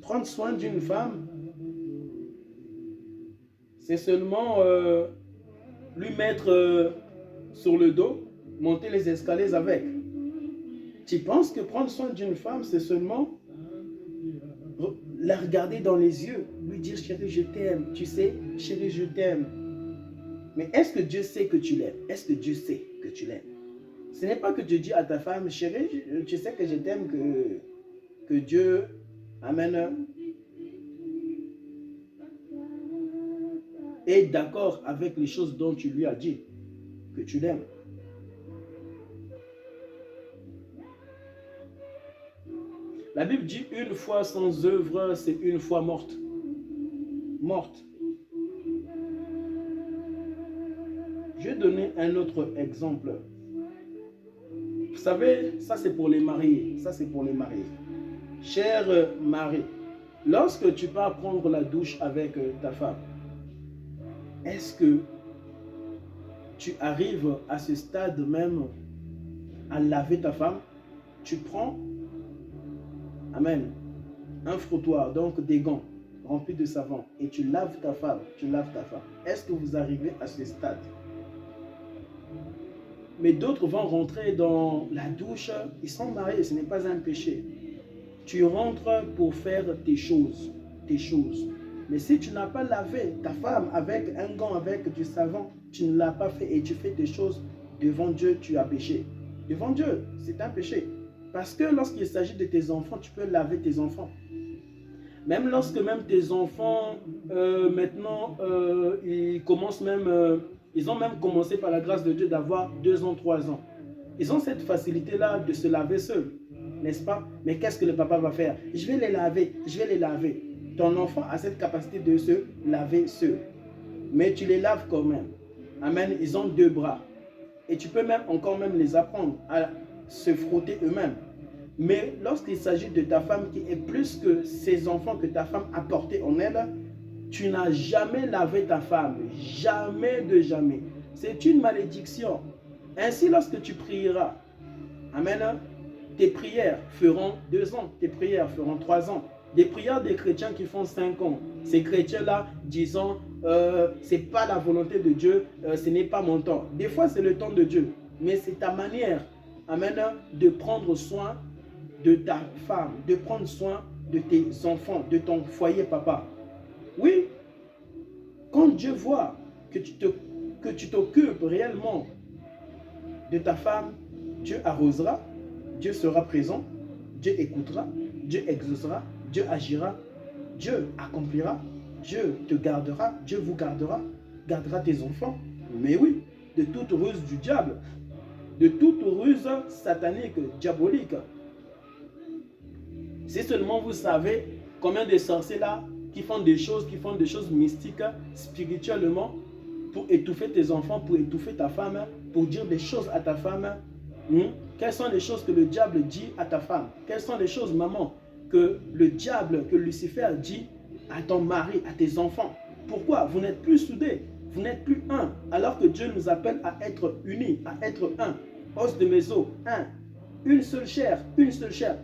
prendre soin d'une femme, c'est seulement lui mettre sur le dos, monter les escaliers avec. Tu penses que prendre soin d'une femme, c'est seulement la regarder dans les yeux, lui dire chérie, je t'aime, tu sais, chérie, je t'aime. Mais est-ce que Dieu sait que tu l'aimes? Est-ce que Dieu sait que tu l'aimes? Ce n'est pas que tu dis à ta femme, chérie, tu sais que je t'aime, que Dieu, amen, est d'accord avec les choses dont tu lui as dit, que tu l'aimes. La Bible dit une foi sans œuvre, c'est une foi morte. Morte. Je vais donner un autre exemple. Vous savez, ça c'est pour les mariés. Ça c'est pour les mariés. Chère Marie, lorsque tu pars prendre la douche avec ta femme, est-ce que tu arrives à ce stade même à laver ta femme? Tu prends, amen, un frottoir, donc des gants remplis de savon, et tu laves ta femme, Est-ce que vous arrivez à ce stade? Mais d'autres vont rentrer dans la douche, ils sont mariés, ce n'est pas un péché. Tu rentres pour faire tes choses. Mais si tu n'as pas lavé ta femme avec un gant, avec du savon, tu ne l'as pas fait et tu fais tes choses devant Dieu, tu as péché. Devant Dieu, c'est un péché. Parce que lorsqu'il s'agit de tes enfants, tu peux laver tes enfants. Même lorsque même tes enfants, maintenant, ils ont même commencé par la grâce de Dieu d'avoir 2 ans, 3 ans. Ils ont cette facilité-là de se laver seuls, n'est-ce pas? Mais qu'est-ce que le papa va faire? Je vais les laver. Ton enfant a cette capacité de se laver seul. Mais tu les laves quand même. Amen. Ils ont 2 bras. Et tu peux même encore même les apprendre à se frotter eux-mêmes. Mais lorsqu'il s'agit de ta femme qui est plus que ces enfants que ta femme a portés en elle, tu n'as jamais lavé ta femme. Jamais de jamais. C'est une malédiction. Ainsi, lorsque tu prieras, amen, tes prières feront 2 ans, tes prières feront 3 ans. Des prières des chrétiens qui font 5 ans. Ces chrétiens-là disant, c'est pas la volonté de Dieu, ce n'est pas mon temps. Des fois, c'est le temps de Dieu. Mais c'est ta manière, amen, de prendre soin de ta femme, de prendre soin de tes enfants, de ton foyer, papa. Oui, quand Dieu voit que tu t'occupes réellement de ta femme, Dieu arrosera, Dieu sera présent, Dieu écoutera, Dieu exaucera, Dieu agira, Dieu accomplira, Dieu te gardera, Dieu vous gardera tes enfants. Mais oui, de toute ruse du diable, de toute ruse satanique, diabolique. Si seulement vous savez combien de sorciers là qui font des choses mystiques, spirituellement, pour étouffer tes enfants, pour étouffer ta femme, pour dire des choses à ta femme. Quelles sont les choses que le diable dit à ta femme? Quelles sont les choses, maman, que le diable, que Lucifer dit à ton mari, à tes enfants? Pourquoi? Vous n'êtes plus soudés, vous n'êtes plus un, alors que Dieu nous appelle à être unis, à être un. os de mes os, un. Une seule chair,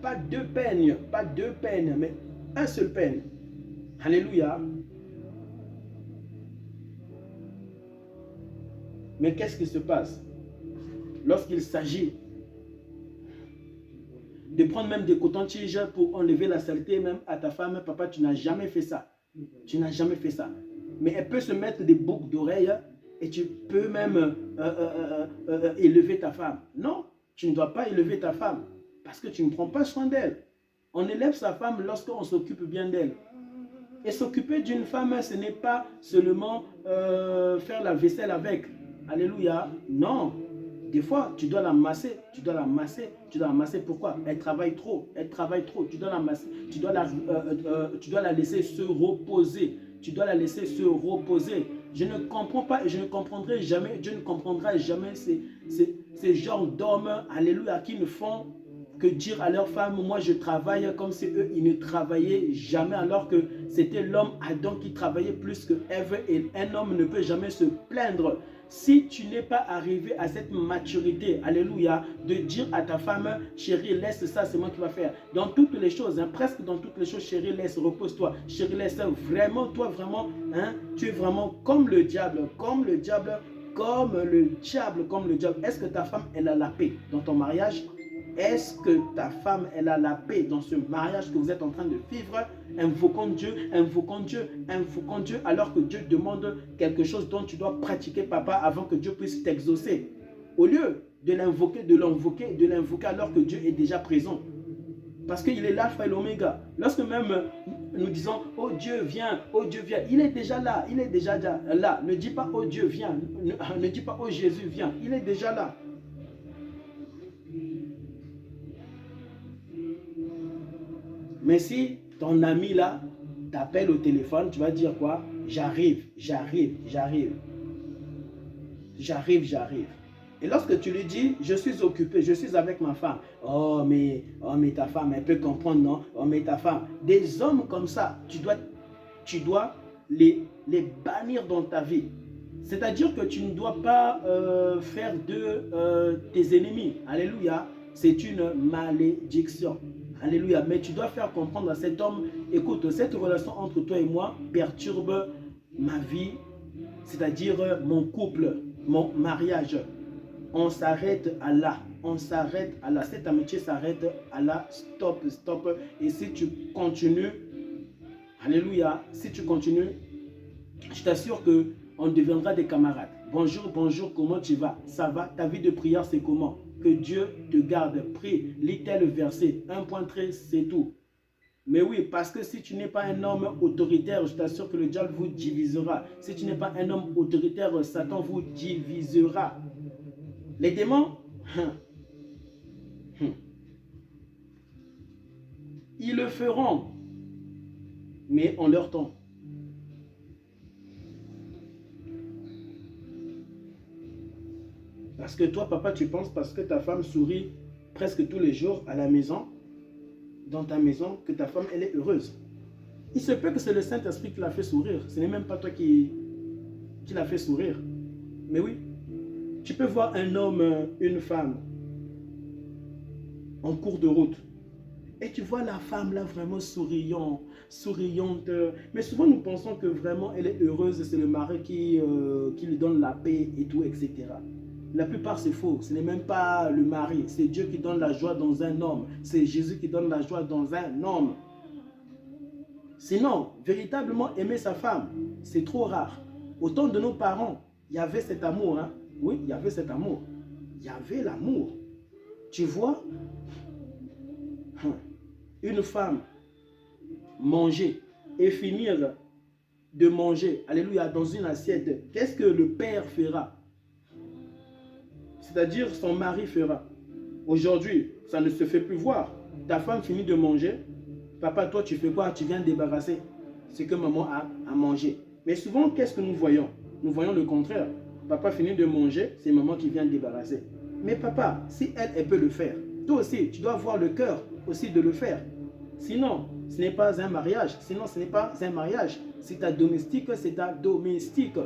pas deux peines, mais un seul peine. Alléluia. Mais qu'est-ce qui se passe lorsqu'il s'agit de prendre même des cotons-tiges pour enlever la saleté même à ta femme? Papa, tu n'as jamais fait ça. Tu n'as jamais fait ça. Mais elle peut se mettre des boucles d'oreilles et tu peux même élever ta femme. Non, tu ne dois pas élever ta femme parce que tu ne prends pas soin d'elle. On élève sa femme lorsqu'on s'occupe bien d'elle. Et s'occuper d'une femme, ce n'est pas seulement faire la vaisselle avec. Alléluia. Non. Des fois, tu dois la masser. Pourquoi? Elle travaille trop. Tu dois la masser. Tu dois la laisser se reposer. Je ne comprends pas et je ne comprendrai jamais, Dieu ne comprendra jamais ces genres d'hommes, alléluia, qui ne font que dire à leur femme, moi je travaille, comme si eux, ils ne travaillaient jamais, alors que c'était l'homme Adam qui travaillait plus que Ève, et un homme ne peut jamais se plaindre. Si tu n'es pas arrivé à cette maturité, alléluia, de dire à ta femme, chérie, laisse ça, c'est moi qui va faire. Dans toutes les choses, presque dans toutes les choses, chérie, laisse, repose-toi. Chérie, laisse, vraiment, toi, vraiment, tu es vraiment comme le diable. Est-ce que ta femme, elle a la paix dans ton mariage? Est-ce que ta femme, elle a la paix dans ce mariage que vous êtes en train de vivre? Invoquons Dieu, alors que Dieu demande quelque chose dont tu dois pratiquer, papa, avant que Dieu puisse t'exaucer. Au lieu de l'invoquer, alors que Dieu est déjà présent. Parce qu'il est l'alpha et l'oméga. Lorsque même nous disons, oh Dieu viens, il est déjà là, Ne dis pas, oh Dieu viens, ne dis pas, oh Jésus viens, il est déjà là. Mais si ton ami là t'appelle au téléphone, tu vas dire quoi? J'arrive. Et lorsque tu lui dis, je suis occupé, je suis avec ma femme. Oh mais ta femme, elle peut comprendre, non? Oh mais ta femme. Des hommes comme ça, tu dois les bannir dans ta vie. C'est-à-dire que tu ne dois pas faire de tes ennemis. Alléluia. C'est une malédiction. Alléluia. Mais tu dois faire comprendre à cet homme, écoute, cette relation entre toi et moi perturbe ma vie, c'est-à-dire mon couple, mon mariage. On s'arrête à là. Cette amitié s'arrête à là. Stop. Et si tu continues, alléluia, je t'assure qu'on deviendra des camarades. Bonjour, comment tu vas? Ça va? Ta vie de prière, c'est comment? Que Dieu te garde. Prie, lis tel verset. 1.13, c'est tout. Mais oui, parce que si tu n'es pas un homme autoritaire, je t'assure que le diable vous divisera. Si tu n'es pas un homme autoritaire, Satan vous divisera. Les démons, ils le feront, mais en leur temps. Parce que toi, papa, tu penses parce que ta femme sourit presque tous les jours à la maison, dans ta maison, que ta femme, elle est heureuse. Il se peut que c'est le Saint-Esprit qui l'a fait sourire. Ce n'est même pas toi qui l'a fait sourire. Mais oui, tu peux voir un homme, une femme, en cours de route. Et tu vois la femme là vraiment souriante. Mais souvent nous pensons que vraiment elle est heureuse, c'est le mari qui lui donne la paix et tout, etc. La plupart c'est faux, ce n'est même pas le mari, c'est Dieu qui donne la joie dans un homme. C'est Jésus qui donne la joie dans un homme. Sinon, véritablement aimer sa femme, c'est trop rare. Au temps de nos parents, il y avait cet amour. Oui, il y avait cet amour. Il y avait l'amour. Tu vois, une femme manger et finir de manger, alléluia, dans une assiette, qu'est-ce que le père fera? C'est-à-dire son mari fera. Aujourd'hui, ça ne se fait plus voir. Ta femme finit de manger, papa, toi tu fais quoi? Tu viens débarrasser ce que maman a mangé. Mais souvent, qu'est-ce que nous voyons? Nous voyons le contraire. Papa finit de manger, c'est maman qui vient débarrasser. Mais papa, si elle peut le faire, toi aussi, tu dois avoir le cœur aussi de le faire. Sinon, ce n'est pas un mariage. Si ta domestique, c'est ta domestique.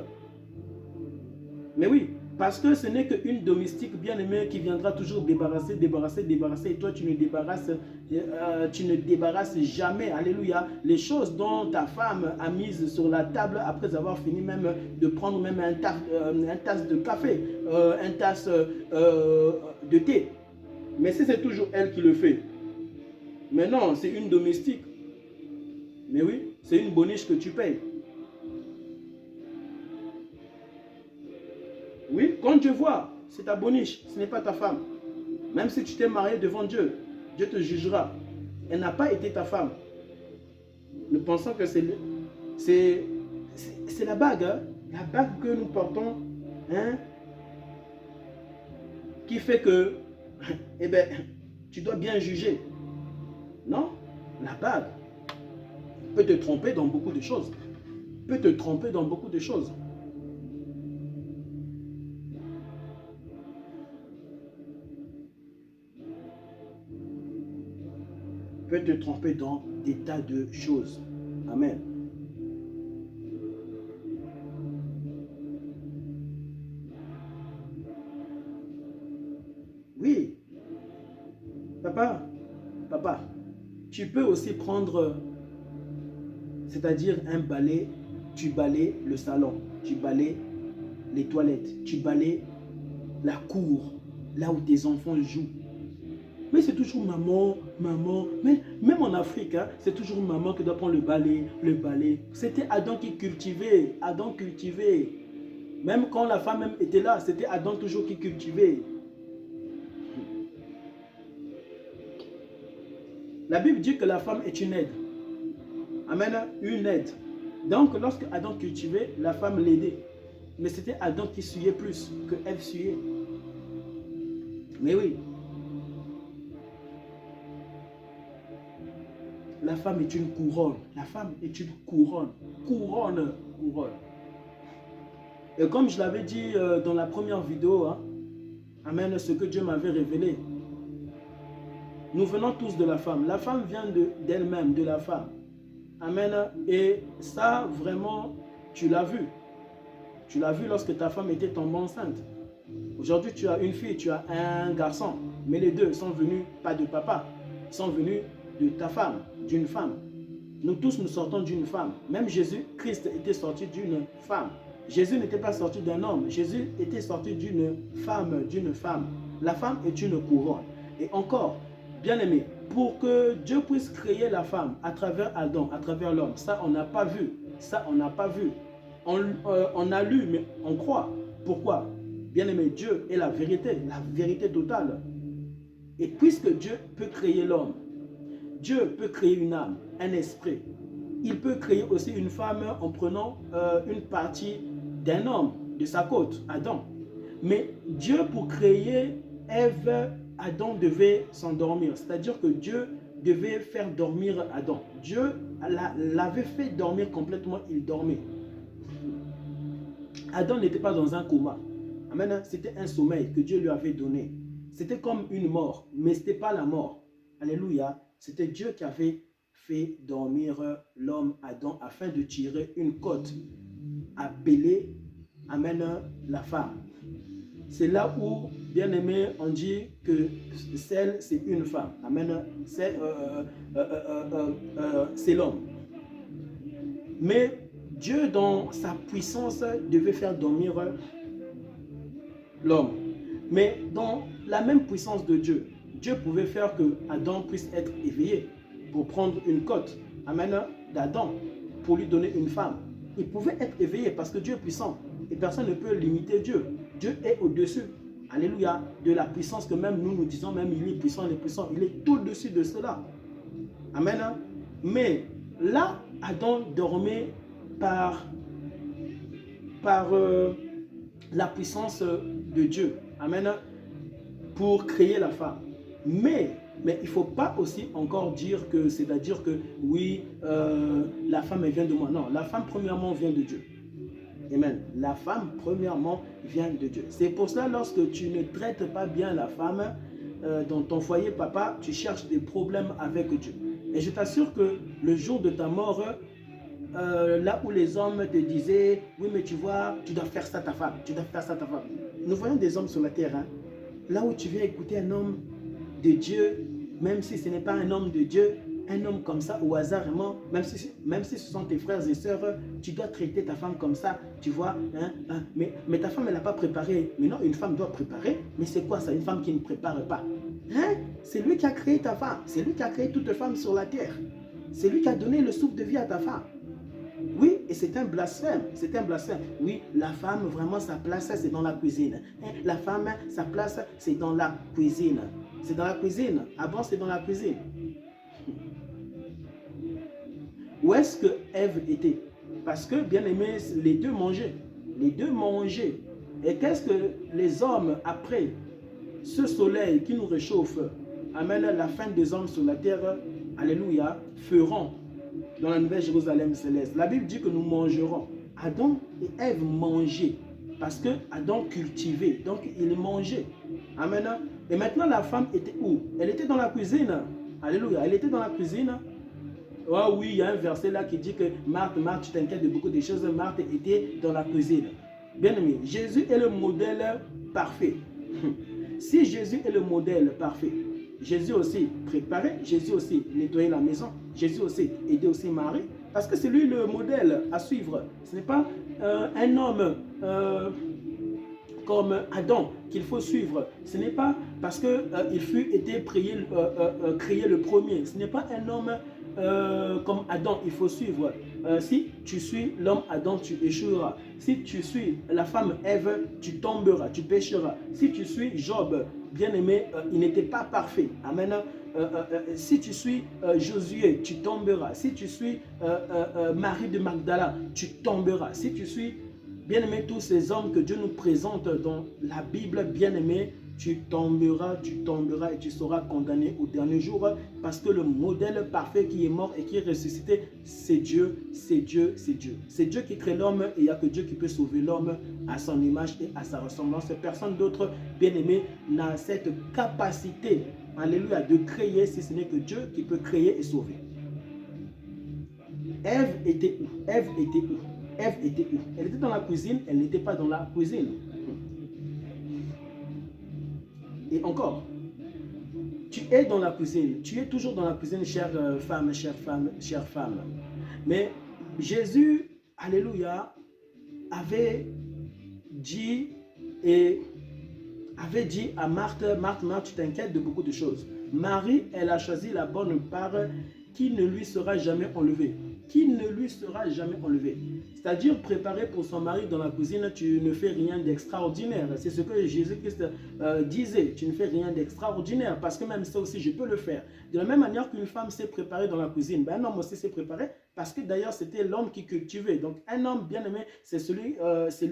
Mais oui, Parce que ce n'est qu'une domestique bien-aimée qui viendra toujours débarrasser, et toi tu ne débarrasses jamais, alléluia, les choses dont ta femme a mises sur la table après avoir fini même de prendre même un tasse de café, un tasse de thé. Mais si c'est toujours elle qui le fait, mais non, c'est une domestique. Mais oui, c'est une boniche que tu payes. Oui, quand Dieu voit, c'est ta boniche, ce n'est pas ta femme. Même si tu t'es marié devant Dieu, Dieu te jugera. Elle n'a pas été ta femme. Nous pensons que c'est la bague, hein? La bague que nous portons, hein, qui fait que, eh bien, tu dois bien juger. Non, la bague peut te tromper dans beaucoup de choses. Peut te tromper dans beaucoup de choses. Peut te tromper dans des tas de choses. Amen. Oui. Papa, tu peux aussi prendre, c'est-à-dire un balai, tu balais le salon, tu balais les toilettes, tu balais la cour, là où tes enfants jouent. Mais c'est toujours maman. Mais même en Afrique, hein, c'est toujours maman qui doit prendre le balai. C'était Adam qui cultivait, Adam cultivait. Même quand la femme même était là, c'était Adam toujours qui cultivait. La Bible dit que la femme est une aide. Amen, une aide. Donc, lorsque Adam cultivait, la femme l'aidait. Mais c'était Adam qui suyait plus que Ève suyait. Mais oui. La femme est une couronne. La femme est une couronne. Couronne. Et comme je l'avais dit dans la première vidéo, hein, amen, ce que Dieu m'avait révélé. Nous venons tous de la femme. La femme vient d'elle-même, de la femme. Amen. Et ça, vraiment, tu l'as vu. Tu l'as vu lorsque ta femme était tombée enceinte. Aujourd'hui, tu as une fille, tu as un garçon. Mais les deux sont venus, pas de papa, sont venus de ta femme, d'une femme. Nous tous, nous sortons d'une femme. Même Jésus-Christ était sorti d'une femme. Jésus n'était pas sorti d'un homme. Jésus était sorti d'une femme, La femme est une couronne. Et encore, bien aimé, pour que Dieu puisse créer la femme à travers Adam, à travers l'homme, ça on n'a pas vu. Ça on n'a pas vu. On a lu, mais on croit. Pourquoi? Bien aimé, Dieu est la vérité totale. Et puisque Dieu peut créer l'homme, Dieu peut créer une âme, un esprit. Il peut créer aussi une femme en prenant une partie d'un homme, de sa côte, Adam. Mais Dieu, pour créer Ève, Adam devait s'endormir. C'est-à-dire que Dieu devait faire dormir Adam. Dieu l'avait fait dormir complètement, il dormait. Adam n'était pas dans un coma. Amen. C'était un sommeil que Dieu lui avait donné. C'était comme une mort, mais ce n'était pas la mort. Alléluia. C'était Dieu qui avait fait dormir l'homme Adam afin de tirer une côte appelée, amen, la femme. C'est là où, bien aimé, on dit que celle, c'est une femme. Amen. C'est l'homme. Mais Dieu, dans sa puissance, devait faire dormir l'homme. Mais dans la même puissance de Dieu, Dieu pouvait faire que Adam puisse être éveillé pour prendre une côte, amen, d'Adam, pour lui donner une femme. Il pouvait être éveillé parce que Dieu est puissant et personne ne peut limiter Dieu. Dieu est au-dessus, alléluia, de la puissance que même nous disons, même il est puissant, il est tout au-dessus de cela. Amen. Mais là, Adam dormait par la puissance de Dieu, amen, pour créer la femme. Mais il ne faut pas aussi encore dire que, c'est-à-dire que oui, la femme elle vient de moi. Non, la femme premièrement vient de Dieu. Amen. La femme premièrement vient de Dieu. C'est pour cela lorsque tu ne traites pas bien la femme dans ton foyer, papa, tu cherches des problèmes avec Dieu. Et je t'assure que le jour de ta mort, là où les hommes te disaient, oui mais tu vois, tu dois faire ça à ta femme, tu dois faire ça à ta femme. Nous voyons des hommes sur la terre, hein, là où tu viens écouter un homme de Dieu, même si ce n'est pas un homme de Dieu, un homme comme ça au hasard, vraiment, même si ce sont tes frères et sœurs, tu dois traiter ta femme comme ça, tu vois, hein, mais ta femme elle n'a pas préparé. Mais non, une femme doit préparer, mais c'est quoi ça, une femme qui ne prépare pas, hein? C'est lui qui a créé ta femme, c'est lui qui a créé toute femme sur la terre, c'est lui qui a donné le souffle de vie à ta femme. Oui, et c'est un blasphème, c'est un blasphème. Oui, la femme, vraiment, sa place, c'est dans la cuisine. La femme, sa place, c'est dans la cuisine. C'est dans la cuisine. Avant, c'est dans la cuisine. Où est-ce que Ève était? Parce que, bien aimé, les deux mangeaient. Les deux mangeaient. Et qu'est-ce que les hommes, après ce soleil qui nous réchauffe, amène la fin des hommes sur la terre, alléluia, feront dans la nouvelle Jérusalem céleste. La Bible dit que nous mangerons. Adam et Ève mangeaient parce que Adam cultivait, donc il mangeait. Amen. Et maintenant la femme était où? Elle était dans la cuisine. Alléluia, elle était dans la cuisine. Oh oui, il y a un verset là qui dit que Marthe, Marthe, tu t'inquiètes de beaucoup de choses. Marthe était dans la cuisine. Bien aimé, Jésus est le modèle parfait. Si Jésus est le modèle parfait, Jésus aussi préparait, Jésus aussi nettoyait la maison, Jésus aussi aidait aussi Marie, parce que c'est lui le modèle à suivre. Ce n'est pas un homme comme Adam qu'il faut suivre. Ce n'est pas parce qu'il fut été créé le premier. Ce n'est pas un homme comme Adam il faut suivre. Si tu suis l'homme Adam, tu échoueras. Si tu suis la femme Ève, tu tomberas, tu pécheras. Si tu suis Job, bien aimé, il n'était pas parfait. Amen. Si tu suis Josué, tu tomberas. Si tu suis Marie de Magdala, tu tomberas. Si tu suis, bien aimé, tous ces hommes que Dieu nous présente dans la Bible, bien aimé, tu tomberas et tu seras condamné au dernier jour, parce que le modèle parfait qui est mort et qui est ressuscité, c'est Dieu, c'est Dieu, c'est Dieu. C'est Dieu qui crée l'homme et il n'y a que Dieu qui peut sauver l'homme à son image et à sa ressemblance. Personne d'autre, bien aimé, n'a cette capacité, alléluia, de créer si ce n'est que Dieu qui peut créer et sauver. Ève était où? Ève était où? Ève était où? Elle était dans la cuisine, elle n'était pas dans la cuisine. Et encore, tu es dans la cuisine, tu es toujours dans la cuisine, chère femme, chère femme, chère femme. Mais Jésus, alléluia, avait dit à Marthe, Marthe, tu t'inquiètes de beaucoup de choses. Marie, elle a choisi la bonne part qui ne lui sera jamais enlevée. Qui ne lui sera jamais enlevée. C'est-à-dire, préparer pour son mari dans la cuisine, tu ne fais rien d'extraordinaire. C'est ce que Jésus-Christ disait. Tu ne fais rien d'extraordinaire, parce que même ça aussi, je peux le faire. De la même manière qu'une femme s'est préparée dans la cuisine, ben, un homme aussi s'est préparé, parce que d'ailleurs, c'était l'homme qui cultivait. Donc, un homme bien aimé, c'est lui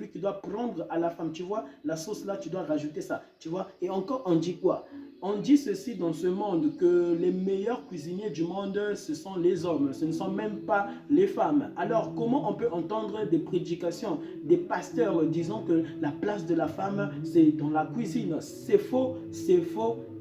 qui doit prendre à la femme. Tu vois, la sauce là, tu dois rajouter ça. Tu vois, et encore, on dit quoi? On dit ceci dans ce monde, que les meilleurs cuisiniers du monde, ce sont les hommes, ce ne sont même pas les femmes. Alors, comment on peut entendre des prédications, des pasteurs disant que la place de la femme, c'est dans la cuisine? C'est faux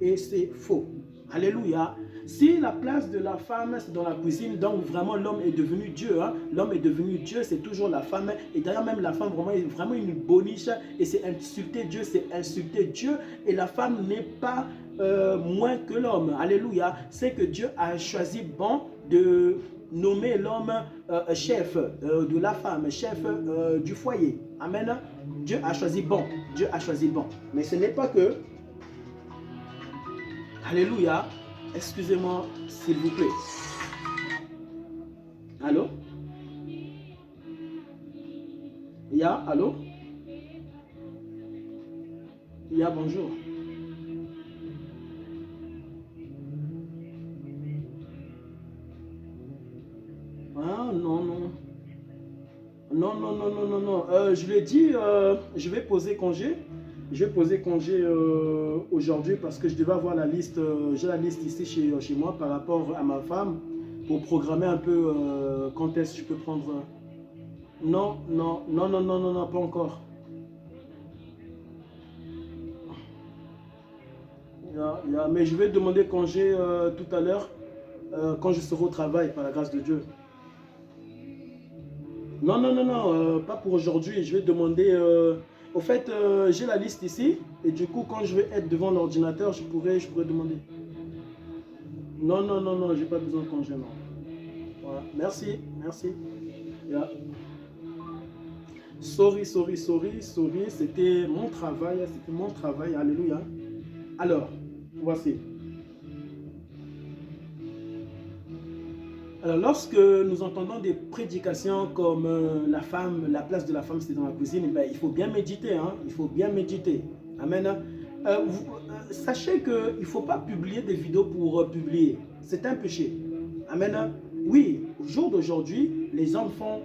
et c'est faux. Alléluia. Si la place de la femme, c'est dans la cuisine, donc vraiment l'homme est devenu Dieu. Hein? L'homme est devenu Dieu, c'est toujours la femme. Et d'ailleurs même la femme vraiment est vraiment une boniche. Et c'est insulter Dieu, c'est insulter Dieu. Et la femme n'est pas moins que l'homme. Alléluia. C'est que Dieu a choisi bon de nommer l'homme chef de la femme, chef du foyer. Amen. Dieu a choisi bon. Dieu a choisi bon. Mais ce n'est pas que... Alléluia. Excusez-moi, s'il vous plaît. Allô? Allô? Bonjour. Ah, non. Non. Je lui ai dit, je vais poser congé. Je vais poser congé aujourd'hui parce que je devais avoir la liste. J'ai la liste ici chez moi par rapport à ma femme pour programmer un peu quand est-ce que je peux prendre. Non, pas encore. Mais je vais demander congé tout à l'heure quand je serai au travail par la grâce de Dieu. Non, non, non, non, pas pour aujourd'hui. Je vais demander. Au fait, j'ai la liste ici. Et du coup, quand je vais être devant l'ordinateur, je pourrais demander. Non, non, non, non, j'ai pas besoin de congé, non. Voilà. Merci, merci. Yeah. Sorry, sorry, sorry, sorry. C'était mon travail. C'était mon travail. Alléluia. Alors, voici. Alors, lorsque nous entendons des prédications comme la place de la femme, c'est dans la cuisine, eh ben, il faut bien méditer. Hein? Il faut bien méditer. Amen. Sachez qu'il ne faut pas publier des vidéos pour publier. C'est un péché. Amen. Oui, au jour d'aujourd'hui, les hommes font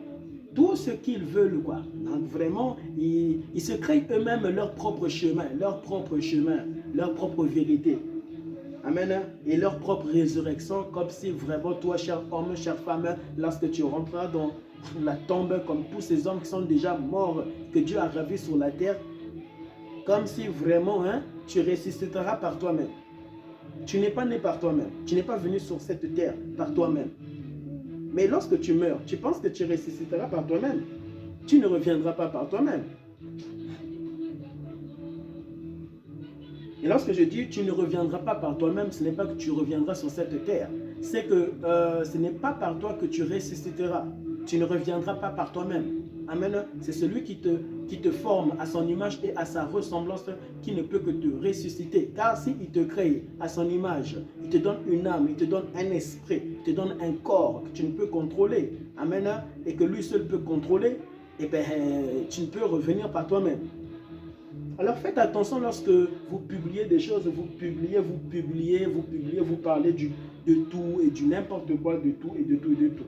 tout ce qu'ils veulent, quoi. Donc vraiment, ils se créent eux-mêmes leur propre chemin, leur propre vérité. Amen. Et leur propre résurrection, comme si vraiment toi, cher homme, chère femme, lorsque tu rentreras dans la tombe, comme tous ces hommes qui sont déjà morts, que Dieu a ravés sur la terre, comme si vraiment tu ressusciteras par toi-même. Tu n'es pas né par toi-même. Tu n'es pas venu sur cette terre par toi-même. Mais lorsque tu meurs, tu penses que tu ressusciteras par toi-même. Tu ne reviendras pas par toi-même. Et lorsque je dis tu ne reviendras pas par toi-même, ce n'est pas que tu reviendras sur cette terre. C'est que ce n'est pas par toi que tu ressusciteras. Tu ne reviendras pas par toi-même. Amen. C'est celui qui te forme à son image et à sa ressemblance qui ne peut que te ressusciter. Car s'il te crée à son image, il te donne une âme, il te donne un esprit, il te donne un corps que tu ne peux contrôler. Amen. Et que lui seul peut contrôler, et bien tu ne peux revenir par toi-même. Alors faites attention lorsque vous publiez des choses, vous parlez de tout et du n'importe quoi, de tout et de tout et de tout.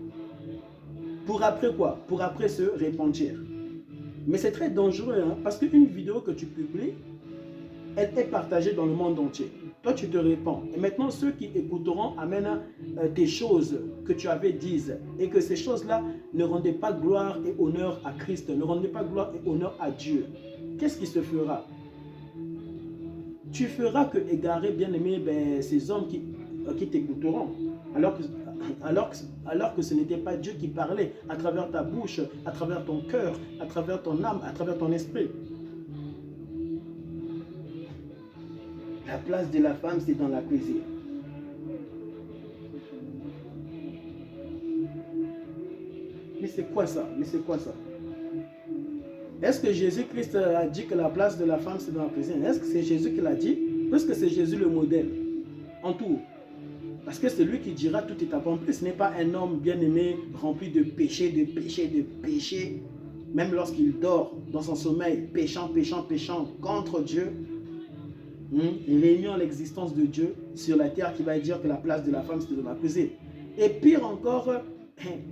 Pour après quoi? Pour après se repentir. Mais c'est très dangereux, parce qu'une vidéo que tu publies, elle est partagée dans le monde entier. Toi, tu te répands. Et maintenant, ceux qui écouteront amènent des choses que tu avais dites et que ces choses-là ne rendaient pas gloire et honneur à Christ, ne rendaient pas gloire et honneur à Dieu. Qu'est-ce qui se fera? Tu feras que égarer, bien aimé, ces hommes qui t'écouteront. Alors que ce n'était pas Dieu qui parlait à travers ta bouche, à travers ton cœur, à travers ton âme, à travers ton esprit. La place de la femme, c'est dans la cuisine. Mais c'est quoi ça? Mais c'est quoi ça? Est-ce que Jésus-Christ a dit que la place de la femme, c'est dans la cuisine? Est-ce que c'est Jésus qui l'a dit? Puisque c'est Jésus le modèle, en tout. Parce que c'est lui qui dira tout est accompli. Ce n'est pas un homme bien-aimé, rempli de péché, de péché, de péché. Même lorsqu'il dort dans son sommeil, péchant, péchant, péchant contre Dieu, réunion l'existence de Dieu sur la terre qui va dire que la place de la femme, c'est dans la cuisine. Et pire encore,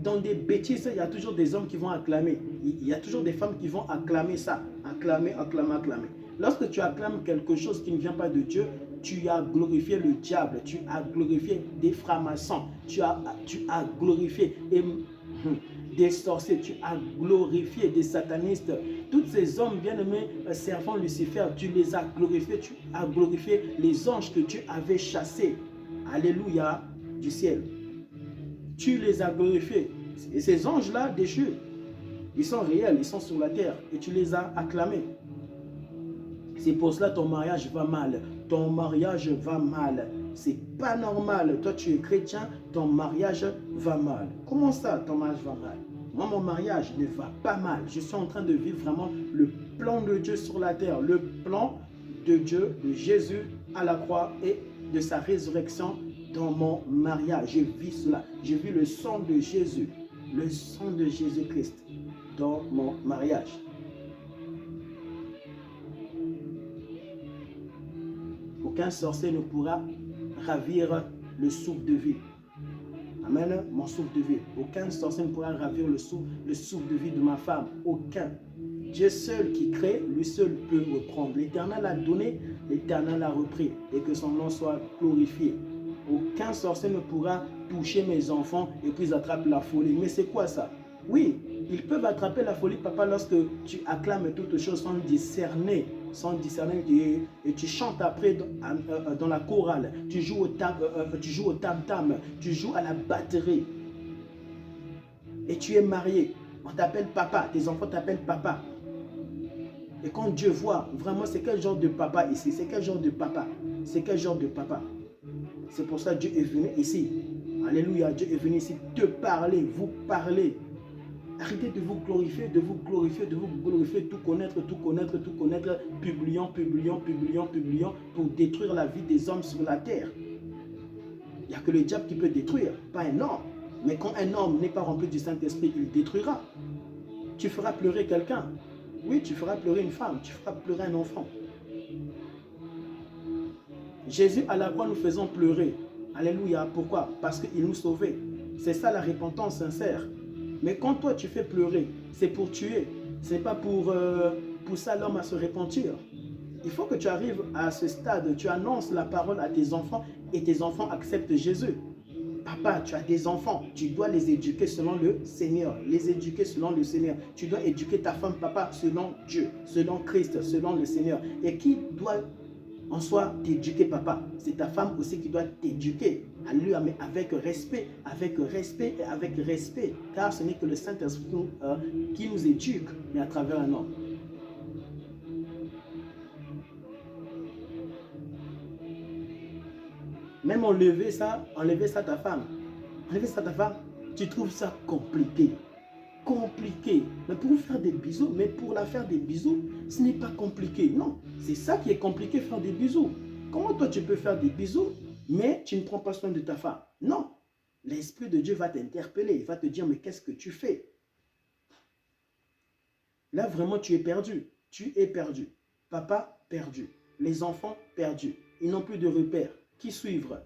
dans des bêtises, il y a toujours des hommes qui vont acclamer. Il y a toujours des femmes qui vont acclamer ça. Acclamer, acclamer, acclamer. Lorsque tu acclames quelque chose qui ne vient pas de Dieu, tu as glorifié le diable, tu as glorifié des francs-maçons, tu as glorifié des sorciers, tu as glorifié des satanistes. Tous ces hommes bien-aimés servant Lucifer, tu les as glorifiés, tu as glorifié les anges que tu avais chassés. Alléluia, du ciel. Tu les as glorifiés. Et ces anges-là déchus, ils sont réels, ils sont sur la terre. Et tu les as acclamés. C'est pour cela que ton mariage va mal. Ton mariage va mal. C'est pas normal. Toi, tu es chrétien, ton mariage va mal. Comment ça, ton mariage va mal? Moi, mon mariage ne va pas mal. Je suis en train de vivre vraiment le plan de Dieu sur la terre. Le plan de Dieu, de Jésus à la croix et de sa résurrection dans mon mariage. Je vis cela. Je vis le sang de Jésus. Le sang de Jésus-Christ dans mon mariage. Aucun sorcier ne pourra ravir le souffle de vie. Amen, mon souffle de vie. Aucun sorcier ne pourra ravir le souffle de vie de ma femme. Aucun. Dieu seul qui crée, lui seul peut reprendre. L'Éternel a donné, l'Éternel a repris. Et que son nom soit glorifié. Aucun sorcier ne pourra toucher mes enfants et puis ils attrapent la folie. Mais c'est quoi ça? Oui, ils peuvent attraper la folie, papa, lorsque tu acclames toutes choses sans discerner et tu chantes après dans la chorale, tu joues au tam-tam, tu joues à la batterie et tu es marié. On t'appelle papa, tes enfants t'appellent papa. Et quand Dieu voit, vraiment, c'est quel genre de papa ici? C'est quel genre de papa? C'est quel genre de papa? C'est pour ça que Dieu est venu ici. Alléluia, Dieu est venu ici te parler, vous parler. Arrêtez de vous glorifier, de vous glorifier, de vous glorifier, tout connaître, tout connaître, tout connaître, publiant, publiant, publiant, publiant, pour détruire la vie des hommes sur la terre. Il n'y a que le diable qui peut détruire, pas un homme. Mais quand un homme n'est pas rempli du Saint-Esprit, il détruira. Tu feras pleurer quelqu'un. Oui, tu feras pleurer une femme, tu feras pleurer un enfant. Jésus à la croix nous faisons pleurer. Alléluia. Pourquoi? Parce qu'il nous sauvait. C'est ça la repentance sincère. Mais quand toi tu fais pleurer, c'est pour tuer. Ce n'est pas pour pousser l'homme à se repentir. Il faut que tu arrives à ce stade, tu annonces la parole à tes enfants et tes enfants acceptent Jésus. Papa, tu as des enfants, tu dois les éduquer selon le Seigneur, les éduquer selon le Seigneur. Tu dois éduquer ta femme, papa, selon Dieu, selon Christ, selon le Seigneur. Et qui doit en soi t'éduquer, papa? C'est ta femme aussi qui doit t'éduquer. Alléluia, mais avec respect et avec respect. Car ce n'est que le Saint-Esprit qui nous éduque, mais à travers un homme. Même enlever ça ta femme. Enlever ça ta femme, tu trouves ça compliqué. Compliqué. Mais pour faire des bisous, mais pour la faire des bisous, ce n'est pas compliqué. Non, c'est ça qui est compliqué, faire des bisous. Comment toi tu peux faire des bisous, mais tu ne prends pas soin de ta femme? Non. L'Esprit de Dieu va t'interpeller. Il va te dire, mais qu'est-ce que tu fais? Là, vraiment, tu es perdu. Tu es perdu. Papa, perdu. Les enfants, perdus. Ils n'ont plus de repères. Qui suivre?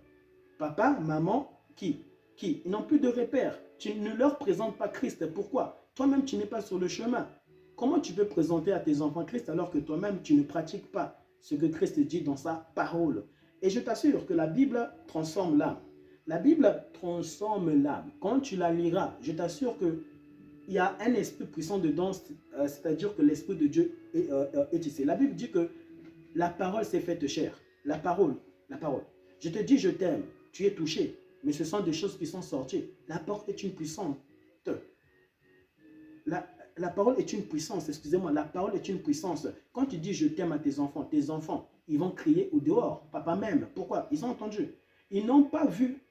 Papa, maman, qui? Ils n'ont plus de repères. Tu ne leur présentes pas Christ. Pourquoi? Toi-même, tu n'es pas sur le chemin. Comment tu peux présenter à tes enfants Christ alors que toi-même, tu ne pratiques pas ce que Christ dit dans sa parole? Et je t'assure que la Bible transforme l'âme. La Bible transforme l'âme. Quand tu la liras, je t'assure que il y a un esprit puissant dedans, c'est-à-dire que l'Esprit de Dieu est ici. La Bible dit que la parole s'est faite chair. La parole. Je te dis, je t'aime. Tu es touché. Mais ce sont des choses qui sont sorties. La parole est une puissance. La parole est une puissance, excusez-moi. La parole est une puissance. Quand tu dis je t'aime à tes enfants, ils vont crier au dehors. Papa même. Pourquoi? Ils ont entendu. Ils n'ont pas vu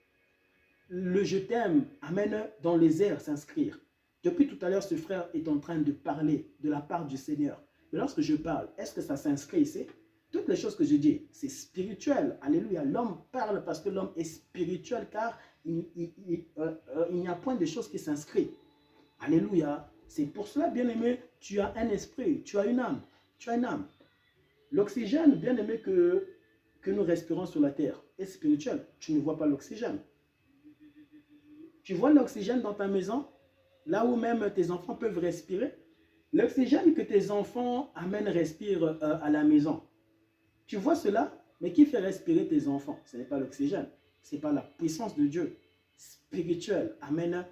le je t'aime, amen, dans les airs s'inscrire. Depuis tout à l'heure, ce frère est en train de parler de la part du Seigneur. Mais lorsque je parle, est-ce que ça s'inscrit ici? Toutes les choses que je dis, c'est spirituel. Alléluia. L'homme parle parce que l'homme est spirituel, car il n'y a point de choses qui s'inscrivent. Alléluia. C'est pour cela, bien-aimé, tu as un esprit, tu as une âme. Tu as une âme. L'oxygène, bien-aimé, que nous respirons sur la terre est spirituel. Tu ne vois pas l'oxygène. Tu vois l'oxygène dans ta maison, là où même tes enfants peuvent respirer. L'oxygène que tes enfants amènent, respirent à la maison. Tu vois cela, mais qui fait respirer tes enfants? Ce n'est pas l'oxygène, ce n'est pas la puissance de Dieu spirituelle. Amen.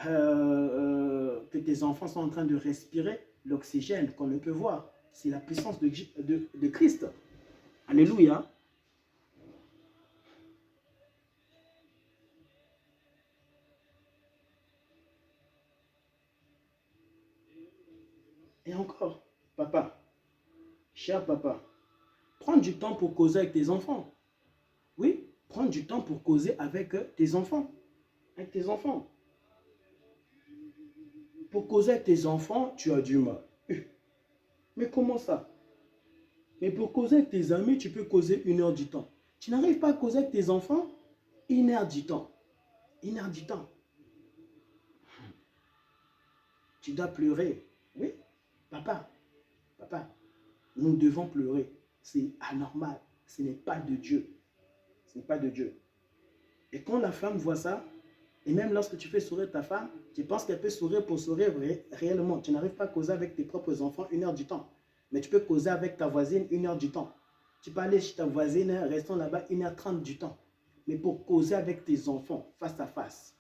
Que tes enfants sont en train de respirer l'oxygène qu'on ne peut voir. C'est la puissance de Christ. Alléluia. Et encore, papa, cher papa, prends du temps pour causer avec tes enfants. Oui, prends du temps pour causer avec tes enfants. Avec tes enfants. Pour causer avec tes enfants, tu as du mal. Mais comment ça? Mais pour causer avec tes amis, tu peux causer 1 heure du temps. Tu n'arrives pas à causer avec tes enfants 1 heure du temps. 1 heure du temps. Tu dois pleurer. Oui, papa, nous devons pleurer. C'est anormal. Ce n'est pas de Dieu. Ce n'est pas de Dieu. Et quand la femme voit ça, et même lorsque tu fais sourire ta femme, tu penses qu'elle peut sourire pour sourire réellement. Tu n'arrives pas à causer avec tes propres enfants 1 heure du temps. Mais tu peux causer avec ta voisine 1 heure du temps. Tu peux aller chez ta voisine, restons là-bas 1h30 du temps. Mais pour causer avec tes enfants face à face,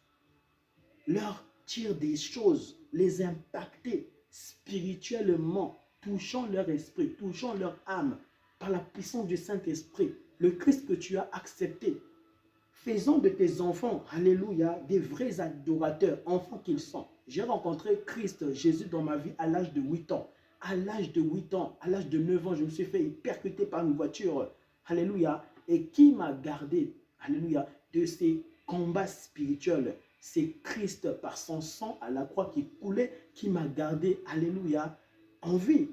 leur dire des choses, les impacter spirituellement, touchant leur esprit, touchant leur âme, par la puissance du Saint-Esprit, le Christ que tu as accepté. Faisons de tes enfants, alléluia, des vrais adorateurs, enfants qu'ils sont. J'ai rencontré Christ, Jésus dans ma vie à l'âge de 8 ans. À l'âge de 8 ans, à l'âge de 9 ans, je me suis fait percuter par une voiture. Alléluia. Et qui m'a gardé, alléluia, de ces combats spirituels? C'est Christ par son sang à la croix qui coulait, qui m'a gardé, alléluia, en vie.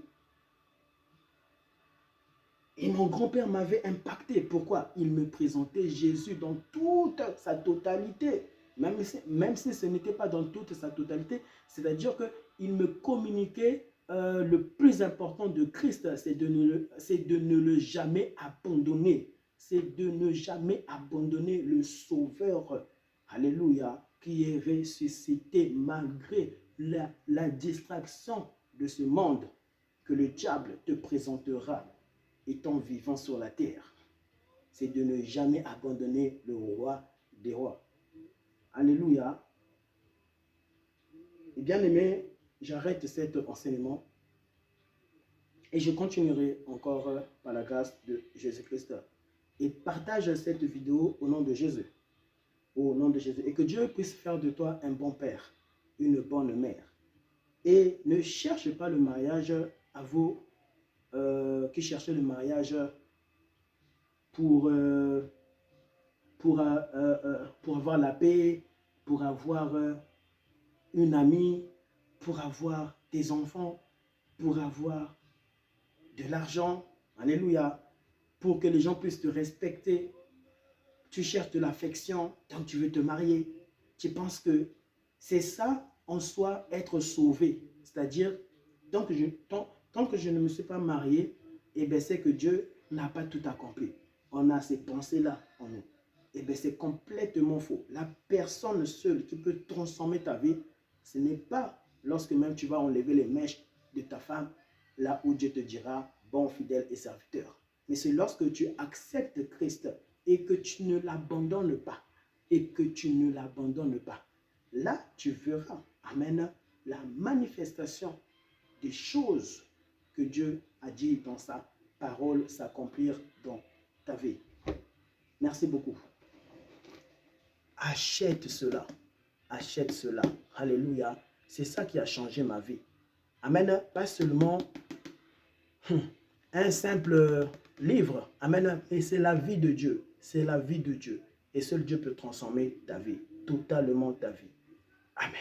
Et mon grand-père m'avait impacté. Pourquoi? Il me présentait Jésus dans toute sa totalité. Même si ce n'était pas dans toute sa totalité, c'est-à-dire qu'il me communiquait le plus important de Christ, c'est de ne le jamais abandonner. C'est de ne jamais abandonner le Sauveur, alléluia, qui est ressuscité malgré la distraction de ce monde que le diable te présentera étant vivant sur la terre. C'est de ne jamais abandonner le roi des rois. Alléluia. Et bien aimé, j'arrête cet enseignement et je continuerai encore par la grâce de Jésus-Christ. Et partage cette vidéo au nom de Jésus. Au nom de Jésus. Et que Dieu puisse faire de toi un bon père, une bonne mère. Et ne cherche pas le mariage à vous qui cherchez le mariage pour avoir la paix, pour avoir une amie, pour avoir des enfants, pour avoir de l'argent, alléluia, pour que les gens puissent te respecter. Tu cherches de l'affection, donc tu veux te marier. Tu penses que c'est ça en soi être sauvé. C'est-à-dire, tant que je ne me suis pas marié, eh bien c'est que Dieu n'a pas tout accompli. On a ces pensées-là en nous. Eh bien c'est complètement faux. La personne seule qui peut transformer ta vie, ce n'est pas lorsque même tu vas enlever les mèches de ta femme, là où Dieu te dira, bon, fidèle et serviteur. Mais c'est lorsque tu acceptes Christ et que tu ne l'abandonnes pas. Et que tu ne l'abandonnes pas. Là, tu verras, amen, la manifestation des choses que Dieu a dit dans sa parole s'accomplir dans ta vie. Merci beaucoup. Achète cela. Achète cela. Alléluia. C'est ça qui a changé ma vie. Amen. Pas seulement un simple livre. Amen. Et c'est la vie de Dieu. C'est la vie de Dieu. Et seul Dieu peut transformer ta vie. Totalement ta vie. Amen.